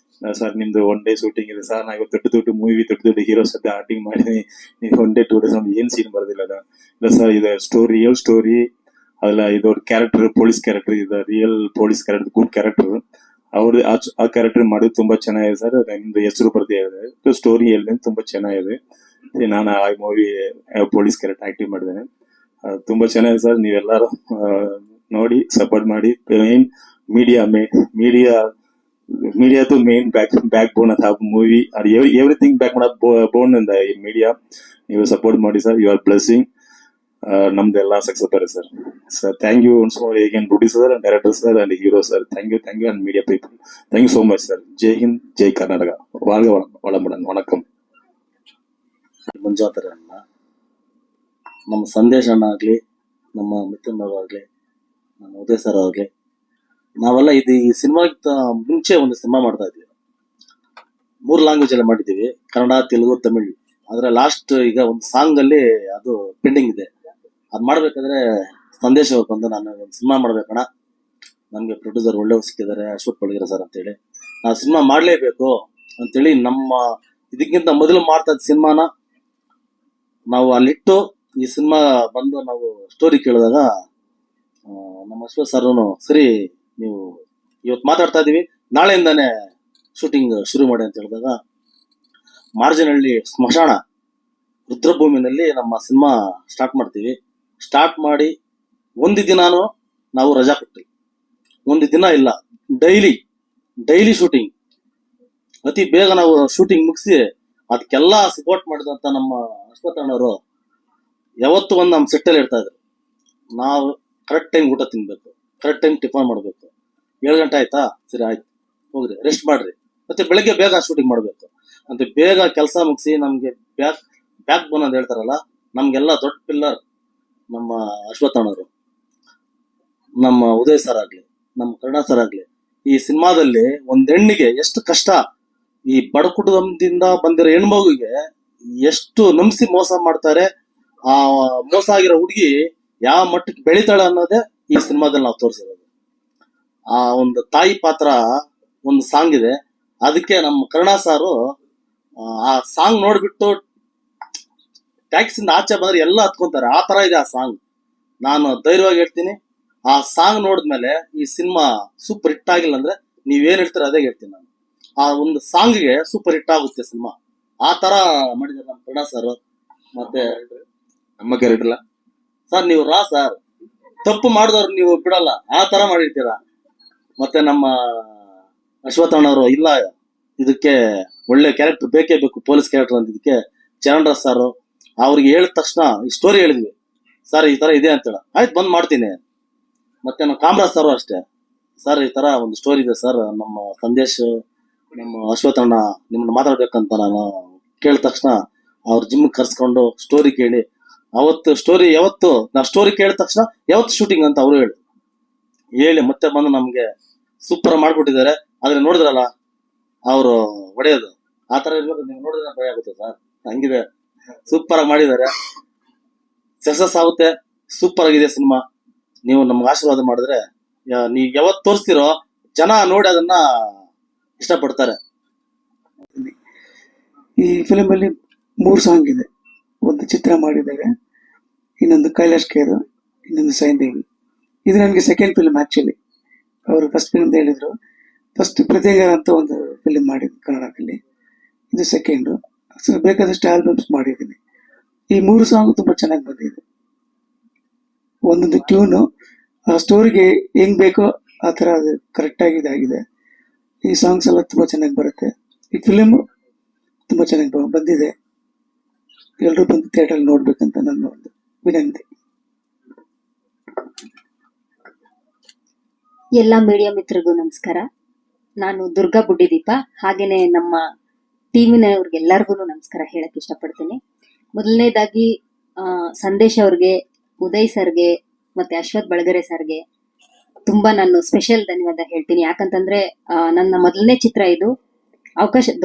Speaker 7: ಸರ್ ನಿಮ್ದು 1 ಡೇ ಶೂಟಿಂಗ್ ಇದೆ ಸರ್, ನಾವು ದೊಡ್ಡ ಮೂವಿ ದೊಡ್ಡ ಹೀರೋಸ್ ಜೊತೆ ಆಕ್ಟಿಂಗ್ ಮಾಡಿದೀನಿ, 1 ಡೇ 2 ಡೇಸ್ ನಮ್ಗೆ ಏನ್ ಸೀನ್ ಬರೋದಿಲ್ಲ. ಇಲ್ಲ ಸರ್, ಇದು ರಿಯಲ್ ಸ್ಟೋರಿ ಅದೆಲ್ಲ. ಇದು ಕ್ಯಾರೆಕ್ಟರ್ ಪೊಲೀಸ್ ಕ್ಯಾರೆಕ್ಟರ್, ಇದು real police character, good character. ಅವ್ರು ಆ ಕ್ಯಾರೆಕ್ಟರ್ ಮಾಡೋದು ತುಂಬಾ ಚೆನ್ನಾಗಿದೆ ಸರ್. ನಿಮ್ದು ಹೆಸರು ಬರ್ತಿ ಹೇಳಿದೆ, ಸ್ಟೋರಿ ಹೇಳಿದೆ ತುಂಬಾ ಚೆನ್ನಾಗಿದೆ. ನಾನು ಆ ಮೂವಿ ಪೊಲೀಸ್ ಕ್ಯಾರೆಕ್ಟರ್ ಆಕ್ಟಿಂಗ್ ಮಾಡಿದ್ದೇನೆ. ತುಂಬಾ ಚೆನ್ನಾಗಿದೆ ಸರ್. ನೀವೆಲ್ಲರೂ ನೋಡಿ ಸಪೋರ್ಟ್ ಮಾಡಿ. Media to main backbone of movie, everything backbone in the media. ನೀವು ಸಪೋರ್ಟ್ ಮಾಡಿ ಸರ್, ಯು ಆರ್ ಬ್ಲೆಸ್ಸಿಂಗ್. ನಮ್ದೆಲ್ಲ ಸಕ್ಸಸ್ ಬರುತ್ತೆ sir. Sir thank you once more again producer and director sir and hero sir. Thank you and media people. Thank you so much sir. ಜೈ ಹಿಂದ್, ಜೈ ಕರ್ನಾಟಕ. ವಳಂಬುಡನ್ ವಣಕಂ.
Speaker 3: ಮಂಜಾತರ ಅಣ್ಣ, ನಮ್ಮ ಸಂದೇಶ್ ಅಣ್ಣ ಆಗ್ಲಿ, ನಮ್ಮ ಮಿಥುನ್ ಆಗ್ಲಿ, ನಮ್ಮ ಉದಯ್ ಸರ್ ಆಗ್ಲಿ, ನಾವೆಲ್ಲ ಈ ಸಿನಿಮಾಗಿಂತ ಮುಂಚೆ ಒಂದು ಸಿನಿಮಾ ಮಾಡ್ತಾ ಇದ್ವಿ. 3 ಲ್ಯಾಂಗ್ವೇಜ್ ಅಲ್ಲಿ ಮಾಡಿದ್ದೀವಿ, ಕನ್ನಡ, ತೆಲುಗು, ತಮಿಳ್. ಆದ್ರೆ ಲಾಸ್ಟ್ ಈಗ ಒಂದು ಸಾಂಗ್ ಅಲ್ಲಿ ಅದು ಪೆಂಡಿಂಗ್ ಇದೆ. ಅದ್ ಮಾಡ್ಬೇಕಾದ್ರೆ ಸಂದೇಶ್ ಅವ್ರು ಬಂದು, ನಾನು ಒಂದು ಸಿನಿಮಾ ಮಾಡ್ಬೇಕಣ್ಣ, ನಮ್ಗೆ ಪ್ರೊಡ್ಯೂಸರ್ ಒಳ್ಳೆ ಸಿಕ್ಕಿದ್ದಾರೆ ಅಶ್ವಥ್ ಬೆಳಗೆರೆ ಸರ್ ಅಂತೇಳಿ, ನಾವು ಸಿನಿಮಾ ಮಾಡ್ಲೇಬೇಕು ಅಂತೇಳಿ ನಮ್ಮ ಇದಕ್ಕಿಂತ ಮೊದಲು ಮಾಡ್ತಾ ಇದ್ದ ಸಿನಿಮಾನ ನಾವು ಅಲ್ಲಿಟ್ಟು ಈ ಸಿನಿಮಾ ಬಂದು ನಾವು ಸ್ಟೋರಿ ಕೇಳಿದಾಗ ನಮ್ಮ ಅಶ್ವಥ್ ಸರ್ ಸರಿ ನೀವು ಇವತ್ತು ಮಾತಾಡ್ತಾ ಇದೀವಿ, ನಾಳೆಯಿಂದಾನೆ ಶೂಟಿಂಗ್ ಶುರು ಮಾಡಿ ಅಂತ ಹೇಳಿದಾಗ, ಮಾರ್ಜಿನಹಳ್ಳಿ ಸ್ಮಶಾನ
Speaker 8: ರುದ್ರಭೂಮಿನಲ್ಲಿ ನಮ್ಮ ಸಿನಿಮಾ ಸ್ಟಾರ್ಟ್ ಮಾಡ್ತೀವಿ. ಸ್ಟಾರ್ಟ್ ಮಾಡಿ ಒಂದು ದಿನಾನು ನಾವು ರಜಾ ಕೊಟ್ಟಿವಿ, ಒಂದು ದಿನ ಇಲ್ಲ. Daily shooting. ಅತಿ ಬೇಗ ನಾವು ಶೂಟಿಂಗ್ ಮುಗಿಸಿ ಅದಕ್ಕೆಲ್ಲ ಸಪೋರ್ಟ್ ಮಾಡಿದಂತ ನಮ್ಮ ಅಶ್ವಥಣ್ಣವರು ಯಾವತ್ತು ಒಂದು ನಮ್ಮ ಸೆಟ್ಟಲ್ಲಿ ಇರ್ತಾ ಇದ್ರು. ನಾವು ಕರೆಕ್ಟ್ ಟೈಮ್ ಊಟ ತಿನ್ಬೇಕು, ಕರೆಕ್ಟ್ ಟೈಮ್ ಟಿಫನ್ ಮಾಡ್ಬೇಕು. 7 ಗಂಟೆ ಆಯ್ತಾ, ಸರಿ ಆಯ್ತು ಹೋಗ್ರಿ ರೆಸ್ಟ್ ಮಾಡ್ರಿ, ಮತ್ತೆ ಬೆಳಗ್ಗೆ ಬೇಗ ಶೂಟಿಂಗ್ ಮಾಡ್ಬೇಕು ಅಂತ ಬೇಗ ಕೆಲಸ ಮುಗಿಸಿ ನಮ್ಗೆ ಬ್ಯಾಕ್ ಬೋನ್ ಅಂತ ಹೇಳ್ತಾರಲ್ಲ, ನಮ್ಗೆಲ್ಲ ದೊಡ್ಡ ಪಿಲ್ಲರ್ ನಮ್ಮ ಅಶ್ವಥಣ್ಣವರು. ನಮ್ಮ ಉದಯ್ ಸರ್ ಆಗ್ಲಿ, ನಮ್ಮ ಕರುಣಾ ಸರ್ ಆಗ್ಲಿ, ಈ ಸಿನಿಮಾದಲ್ಲಿ ಒಂದ್ ಹೆಣ್ಣಿಗೆ ಎಷ್ಟು ಕಷ್ಟ, ಈ ಬಡ ಕುಟುಂಬದಿಂದ ಬಂದಿರೋ ಹೆಣ್ಮಗುಗೆ ಎಷ್ಟು ನಂಬಿಸಿ ಮೋಸ ಮಾಡ್ತಾರೆ. ಆ ಮೋಸ ಆಗಿರೋ ಹುಡುಗಿ ಯಾವ ಮಟ್ಟಕ್ಕೆ ಬೆಳಿತಾಳೆ ಅನ್ನೋದೇ ಈ ಸಿನಿಮಾದಲ್ಲಿ ನಾವು ತೋರಿಸಿರೋದು. ಆ ಒಂದು ತಾಯಿ ಪಾತ್ರ ಒಂದು ಸಾಂಗ್ ಇದೆ, ಅದಕ್ಕೆ ನಮ್ಮ ಕರುಣಾ ಸಾರು ಆ ಸಾಂಗ್ ನೋಡ್ಬಿಟ್ಟು ಟ್ಯಾಕ್ಸಿಂದ ಆಚೆ ಬಂದ್ರೆ ಎಲ್ಲ ಹತ್ಕೊಂತಾರೆ. ಆ ತರ ಇದೆ ಆ ಸಾಂಗ್. ನಾನು ಧೈರ್ಯವಾಗಿ ಹೇಳ್ತೀನಿ, ಆ ಸಾಂಗ್ ನೋಡಿದ್ಮೇಲೆ ಈ ಸಿನಿಮಾ ಸೂಪರ್ ಹಿಟ್ ಆಗಿಲ್ಲ ಅಂದ್ರೆ ನೀವೇನ್ ಹೇಳ್ತೀರ ಅದೇ ಹೇಳ್ತೀನಿ ನಾನು. ಆ ಒಂದು ಸಾಂಗ್ಗೆ ಸೂಪರ್ ಹಿಟ್ ಆಗುತ್ತೆ ಸಿನಿಮಾ. ಆ ತರ ಮಾಡಿದ್ದಾರೆ ನಮ್ಮ ಕರುಣಾ ಸರ್. ಮತ್ತೆ
Speaker 7: ನಮ್ಮ ಕ್ಯಾರೆಕ್ಟರ್
Speaker 8: ಸರ್ ನೀವು ಸರ್ ತಪ್ಪು ಮಾಡಿದವ್ರು ನೀವು ಬಿಡಲ್ಲ, ಆ ತರ ಮಾಡಿರ್ತೀರಾ. ಮತ್ತೆ ನಮ್ಮ ಅಶ್ವಥಣ್ಣವರು ಇಲ್ಲ ಇದಕ್ಕೆ ಒಳ್ಳೆ ಕ್ಯಾರೆಕ್ಟರ್ ಬೇಕೇ ಬೇಕು, ಪೊಲೀಸ್ ಕ್ಯಾರೆಕ್ಟರ್ ಅಂತ. ಇದಕ್ಕೆ ಚರಣರಾಜ್ ಸರ್ ಅವ್ರಿಗೆ ಹೇಳಿದ ತಕ್ಷಣ ಈ ಸ್ಟೋರಿ ಹೇಳಿದ್ವಿ, ಸರ್ ಈ ತರ ಇದೆ ಅಂತೇಳ, ಆಯ್ತು ಬಂದ್ ಮಾಡ್ತೀನಿ. ಮತ್ತೆ ನಮ್ಮ ಕಾಮರಾಜ್ ಸರ್ ಅಷ್ಟೇ, ಸರ್ ಈ ತರ ಒಂದು ಸ್ಟೋರಿ ಇದೆ ಸರ್, ನಮ್ಮ ಸಂದೇಶ್ ನಮ್ಮ ಅಶ್ವಥಣ್ಣ ನಿಮ್ಮನ್ನ ಮಾತಾಡ್ಬೇಕಂತ ನಾನು ಕೇಳಿದ ತಕ್ಷಣ ಅವ್ರ ಜಿಮ್ ಕರ್ಸ್ಕೊಂಡು ಸ್ಟೋರಿ ಕೇಳಿ ಅವತ್ತು ಸ್ಟೋರಿ ಯಾವತ್ತು ನಾ ಸ್ಟೋರಿ ಕೇಳಿದ ತಕ್ಷಣ ಯಾವತ್ತು ಶೂಟಿಂಗ್ ಅಂತ ಅವರು ಹೇಳಿ ಮತ್ತೆ ಬಂದು ನಮ್ಗೆ ಸೂಪರ್ ಮಾಡ್ಬಿಟ್ಟಿದ್ದಾರೆ. ಆದ್ರೆ ನೋಡಿದ್ರಲ್ಲ ಅವರು ಒಡೆಯೋದು ಆ ತರ ಇರ್ಬೇಕು, ನೀವು ನೋಡಿದ್ರೆ ಭಯ ಆಗುತ್ತೆ ಸರ್. ಹಂಗಿದೆ, ಸೂಪರ್ ಆಗಿ ಮಾಡಿದ್ದಾರೆ, ಸಕ್ಸಸ್ ಆಗುತ್ತೆ. ಸೂಪರ್ ಆಗಿದೆ ಸಿನಿಮಾ. ನೀವು ನಮ್ಗೆ ಆಶೀರ್ವಾದ ಮಾಡಿದ್ರೆ ನೀವು ಯಾವತ್ತು ತೋರಿಸ್ತಿರೋ ಜನ ನೋಡಿ ಅದನ್ನ ಇಷ್ಟಪಡ್ತಾರೆ.
Speaker 5: ಈ ಫಿಲಿಮ್ ಅಲ್ಲಿ 3 ಸಾಂಗ್ ಇದೆ. ಒಂದು ಚಿತ್ರ ಮಾಡಿದ್ದಾರೆ, ಇನ್ನೊಂದು ಕೈಲಾಶ್ ಕೇರು, ಇನ್ನೊಂದು ಸೈಂದೇವಿ. ಇದು ನನಗೆ ಸೆಕೆಂಡ್ ಫಿಲ್ಮ್ ಆಕ್ಚುಲಿ. ಅವರು ಫಸ್ಟ್ ಫಿಲ್ಮ್ ಹೇಳಿದ್ರು, ಫಸ್ಟ್ ಪ್ರತ್ಯೇಕ ಅಂತ ಒಂದು ಫಿಲ್ಮ್ ಮಾಡಿದ್ರು ಕನ್ನಡದಲ್ಲಿ, ಇದು ಸೆಕೆಂಡು. ಬೇಕಾದಷ್ಟು ಆಲ್ಬಮ್ಸ್ ಮಾಡಿದ್ದೀನಿ. ಈ 3 ಸಾಂಗ್ ತುಂಬಾ ಚೆನ್ನಾಗಿ ಬಂದಿದೆ. ಒಂದೊಂದು ಟ್ಯೂನು ಆ ಸ್ಟೋರಿಗೆ ಹೆಂಗ್ ಬೇಕೋ ಆ ಥರ ಅದು ಕರೆಕ್ಟಾಗಿ ಇದಾಗಿದೆ. ಈ ಸಾಂಗ್ಸ್ ಎಲ್ಲ ತುಂಬಾ ಚೆನ್ನಾಗಿ ಬರುತ್ತೆ. ಈ ಫಿಲಿಮ್ ತುಂಬಾ ಚೆನ್ನಾಗಿ ಬಂದಿದೆ. ಎಲ್ಲರೂ ಬಂದು ಥಿಯೇಟರ್ ನೋಡ್ಬೇಕಂತ ನನ್ನ ಒಂದು ವಿನಂತಿ.
Speaker 9: ಎಲ್ಲ ಮೀಡಿಯಾ ಮಿತ್ರರಿಗೂ ನಮಸ್ಕಾರ. ನಾನು ದುರ್ಗಾ ಬುಡ್ಡಿದೀಪ. ಹಾಗೇನೆ ನಮ್ಮ ಟೀಮಿನವ್ರಿಗೆಲ್ಲರಿಗೂ ನಮಸ್ಕಾರ ಹೇಳಕ್ ಇಷ್ಟಪಡ್ತೀನಿ. ಮೊದಲನೇದಾಗಿ ಸಂದೇಶ್ ಅವ್ರಿಗೆ, ಉದಯ್ ಸರ್ಗೆ ಮತ್ತೆ ಅಶ್ವಥ್ ಬಳಗರೆ ಸರ್ಗೆ ತುಂಬಾ ನಾನು ಸ್ಪೆಷಲ್ ಧನ್ಯವಾದ ಹೇಳ್ತೀನಿ. ಯಾಕಂತಂದ್ರೆ ನನ್ನ ಮೊದಲನೇ ಚಿತ್ರ ಇದು.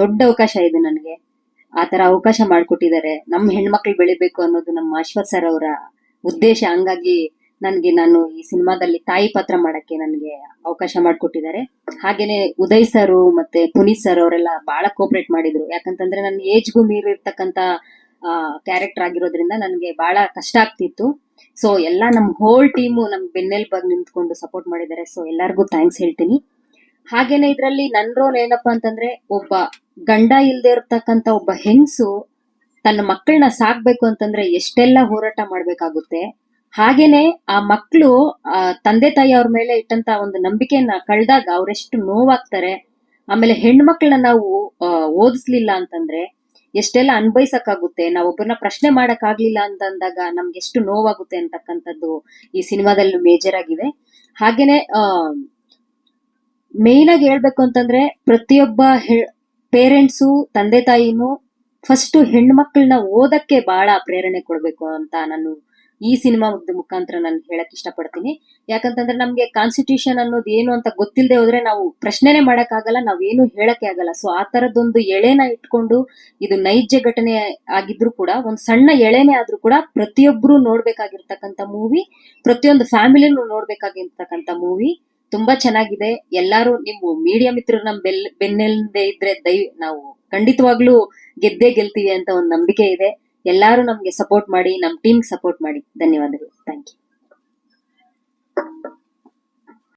Speaker 9: ದೊಡ್ಡ ಅವಕಾಶ ಇದು ನನಗೆ. ಆ ತರ ಅವಕಾಶ ಮಾಡ್ಕೊಟ್ಟಿದ್ದಾರೆ. ನಮ್ಮ ಹೆಣ್ಮಕ್ಳು ಬೆಳಿಬೇಕು ಅನ್ನೋದು ನಮ್ಮ ಅಶ್ವಥ್ ಸರ್ ಅವರ ಉದ್ದೇಶ. ಹಂಗಾಗಿ ನಾನು ಈ ಸಿನಿಮಾದಲ್ಲಿ ತಾಯಿ ಪಾತ್ರ ಮಾಡಕ್ಕೆ ನನಗೆ ಅವಕಾಶ ಮಾಡಿಕೊಟ್ಟಿದ್ದಾರೆ. ಹಾಗೇನೆ ಉದಯ್ ಸರ್ ಮತ್ತೆ ಪುನೀತ್ ಸರ್ ಅವರೆಲ್ಲ ಬಹಳ ಕೋಪರೇಟ್ ಮಾಡಿದ್ರು. ಯಾಕಂತಂದ್ರೆ ನನ್ನ ಏಜ್ಗೂ ಮೀರಿರ್ತಕ್ಕಂತ ಕ್ಯಾರೆಕ್ಟರ್ ಆಗಿರೋದ್ರಿಂದ ನನಗೆ ಬಹಳ ಕಷ್ಟ ಆಗ್ತಿತ್ತು. ಸೊ ಎಲ್ಲ ನಮ್ ಹೋಲ್ ಟೀಮು ನಮ್ ಬೆನ್ನೆಲುಬಾಗಿ ನಿಂತ್ಕೊಂಡು ಸಪೋರ್ಟ್ ಮಾಡಿದ್ದಾರೆ. ಸೊ ಎಲ್ಲರಿಗೂ ಥ್ಯಾಂಕ್ಸ್ ಹೇಳ್ತೀನಿ. ಹಾಗೇನೆ ಇದ್ರಲ್ಲಿ ನನ್ ರೋಲ್ ಏನಪ್ಪಾ ಅಂತಂದ್ರೆ, ಒಬ್ಬ ಗಂಡ ಇಲ್ದೇ ಇರ್ತಕ್ಕಂತ ಒಬ್ಬ ಹೆಂಗಸು ತನ್ನ ಮಕ್ಕಳನ್ನ ಸಾಕ್ಬೇಕು ಅಂತಂದ್ರೆ ಎಷ್ಟೆಲ್ಲ ಹೋರಾಟ ಮಾಡ್ಬೇಕಾಗುತ್ತೆ. ಹಾಗೇನೆ ಆ ಮಕ್ಕಳು ತಂದೆ ತಾಯಿ ಅವ್ರ ಮೇಲೆ ಇಟ್ಟಂತ ಒಂದು ನಂಬಿಕೆಯನ್ನ ಕಳ್ದಾಗ ಅವ್ರೆಷ್ಟು ನೋವಾಗ್ತಾರೆ. ಆಮೇಲೆ ಹೆಣ್ಮಕ್ಳನ್ನ ನಾವು ಓದಿಸ್ಲಿಲ್ಲ ಅಂತಂದ್ರೆ ಎಷ್ಟೆಲ್ಲ ಅನ್ಭವಿಸಕ್ಕಾಗುತ್ತೆ. ನಾವೊಬ್ಬರನ್ನ ಪ್ರಶ್ನೆ ಮಾಡಕ್ ಆಗ್ಲಿಲ್ಲ ಅಂತ ಅಂದಾಗ ನಮ್ಗೆ ಎಷ್ಟು ನೋವಾಗುತ್ತೆ ಅಂತಕ್ಕಂಥದ್ದು ಈ ಸಿನಿಮಾದಲ್ಲಿ ಮೇಜರ್ ಆಗಿದೆ. ಹಾಗೇನೆ ಮೇನ್ ಆಗಿ ಹೇಳ್ಬೇಕು ಅಂತಂದ್ರೆ, ಪ್ರತಿಯೊಬ್ಬ ಪೇರೆಂಟ್ಸು ತಂದೆ ತಾಯಿನೂ ಫಸ್ಟ್ ಹೆಣ್ಮಕ್ಳನ್ನ ಓದಕ್ಕೆ ಬಹಳ ಪ್ರೇರಣೆ ಕೊಡ್ಬೇಕು ಅಂತ ನಾನು ಈ ಸಿನಿಮಾ ಮುಖಾಂತರ ನಾನು ಹೇಳಕ್ ಇಷ್ಟಪಡ್ತೀನಿ. ಯಾಕಂತಂದ್ರೆ ನಮ್ಗೆ ಕಾನ್ಸ್ಟಿಟ್ಯೂಷನ್ ಅನ್ನೋದು ಏನು ಅಂತ ಗೊತ್ತಿಲ್ಲದೆ ಹೋದ್ರೆ ನಾವು ಪ್ರಶ್ನೆನೆ ಮಾಡಕ್ ಆಗಲ್ಲ, ನಾವೇನು ಹೇಳಕ್ಕೆ ಆಗಲ್ಲ. ಸೊ ಆ ತರದೊಂದು ಎಳೆನ ಇಟ್ಕೊಂಡು, ಇದು ನೈಜ ಘಟನೆ ಆಗಿದ್ರು ಕೂಡ, ಒಂದ್ ಸಣ್ಣ ಎಳೆನೆ ಆದ್ರೂ ಕೂಡ ಪ್ರತಿಯೊಬ್ರು ನೋಡ್ಬೇಕಾಗಿರ್ತಕ್ಕಂಥ ಮೂವಿ, ಪ್ರತಿಯೊಂದು ಫ್ಯಾಮಿಲಿನೂ ನೋಡ್ಬೇಕಾಗಿರ್ತಕ್ಕಂಥ ಮೂವಿ. ತುಂಬಾ ಚೆನ್ನಾಗಿದೆ. ಎಲ್ಲಾರು ನೀವು ಮೀಡಿಯಾ ಮಿತ್ರರು ನಮ್ ಬೆನ್ನೆಲ್ದೆ ಇದ್ರೆ ನಾವು ಖಂಡಿತವಾಗ್ಲೂ ಗೆದ್ದೇ ಗೆಲ್ತೀವಿ ಅಂತ ಒಂದು ನಂಬಿಕೆ ಇದೆ. ಎಲ್ಲಾರು ನಮ್ಗೆ ಸಪೋರ್ಟ್ ಮಾಡಿ, ನಮ್ ಟೀಮ್ ಸಪೋರ್ಟ್ ಮಾಡಿ. ಧನ್ಯವಾದಗಳು. Thank you.